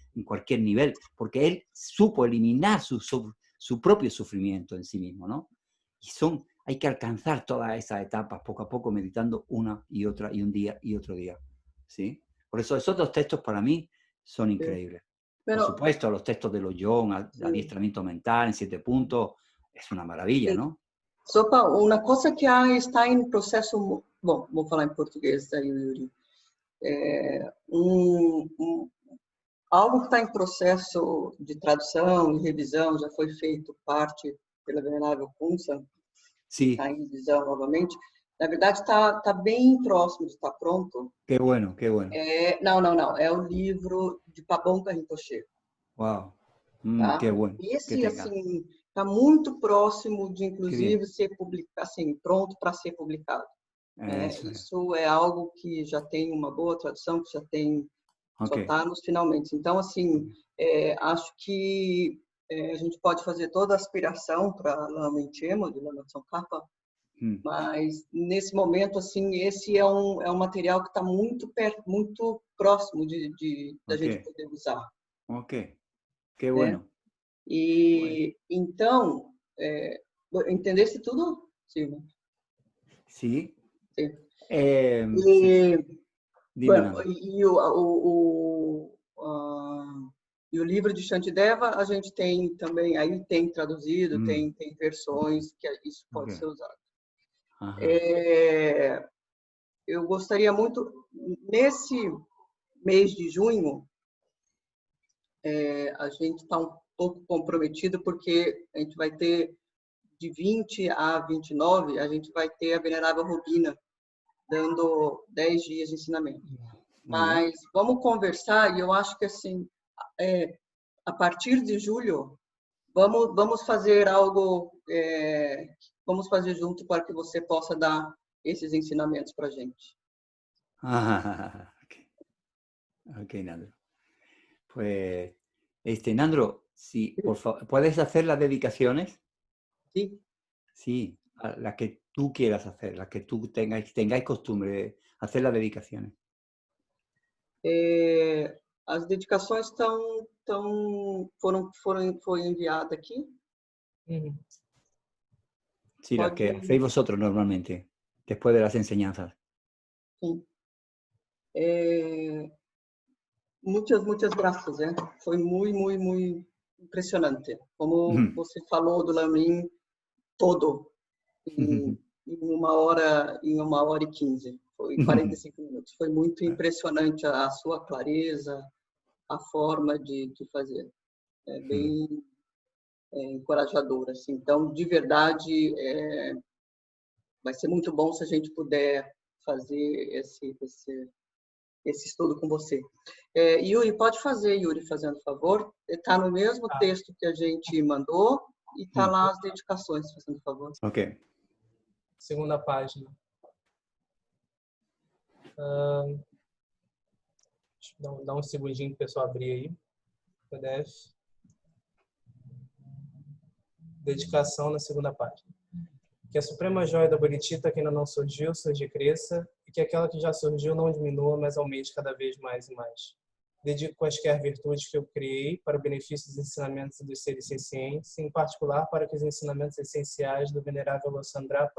nivel, porque él supo eliminar su propio sufrimiento en sí mismo, ¿no? Y hay que alcanzar todas esas etapas poco a poco, meditando una y otra, y un día y otro día, ¿sí? Por eso esos dos textos para mí son increíbles. Pero, por supuesto, los textos de los John, adiestramiento mental en 7 puntos, es una maravilla, ¿no? Sopa, uma coisa que está em processo... Bom, vou falar em português aí, Yuri. Algo que está em processo de tradução e revisão, já foi feito parte pela Venerável Kunsa, está em revisão novamente. Na verdade, está bem próximo de estar pronto. Que bueno, que bueno. Não. É o livro de Pabonka Rinpoche. Uau, Tá? que bueno. Esse, assim, está muito próximo de, inclusive, ser assim, pronto para ser publicado. Isso é algo que já tem uma boa tradução, que já tem, só está nos finalmente. Então, assim, acho que a gente pode fazer toda a aspiração para Lama Enchemo, de Lama Tsongkhapa, mas nesse momento, assim, esse é um material que está muito próximo da gente poder usar. Ok, que bueno. E então, entendeste tudo, Silvia? Sim. Sim. Bueno, e o livro de Shantideva a gente tem também, aí tem traduzido, tem versões que isso pode ser usado. Eu gostaria muito, nesse mês de junho, a gente está um pouco comprometido, porque a gente vai ter, de 20 a 29, a gente vai ter a Venerável Robina dando 10 dias de ensinamento. Mas vamos conversar, e eu acho que, assim, a partir de julho, vamos fazer algo, vamos fazer junto para que você possa dar esses ensinamentos para a gente. Ok, Nandro. Pues, Nandro, si, por favor, ¿puedes hacer las dedicaciones? Sí. Sí, las que tú quieras hacer, las que tú tengáis costumbre de hacer las dedicaciones. As dedicações foi enviada aqui. Sí, las que hacéis vosotros normalmente, después de las enseñanzas. Sí. Muitas graças, Foi muito impressionante. Como você falou do Lamrim todo em 1h e 15. Foi 45 minutos. Foi muito impressionante a sua clareza, a forma de fazer. É bem encorajador, assim. Então, de verdade, vai ser muito bom se a gente puder fazer esse estudo com você. Yuri, pode fazer, Yuri, fazendo favor. Está no mesmo texto que a gente mandou e está lá as dedicações, fazendo favor. Ok. Segunda página. Dá um segundinho para o pessoal abrir aí. PDF. Dedicação na segunda página. Que a suprema joia da Bodhicitta, que ainda não surgiu, surge e cresça, e que aquela que já surgiu não diminua, mas aumente cada vez mais e mais. Dedico quaisquer virtudes que eu criei para o benefício dos ensinamentos dos seres sencientes, em particular para que os ensinamentos essenciais do venerável Losandra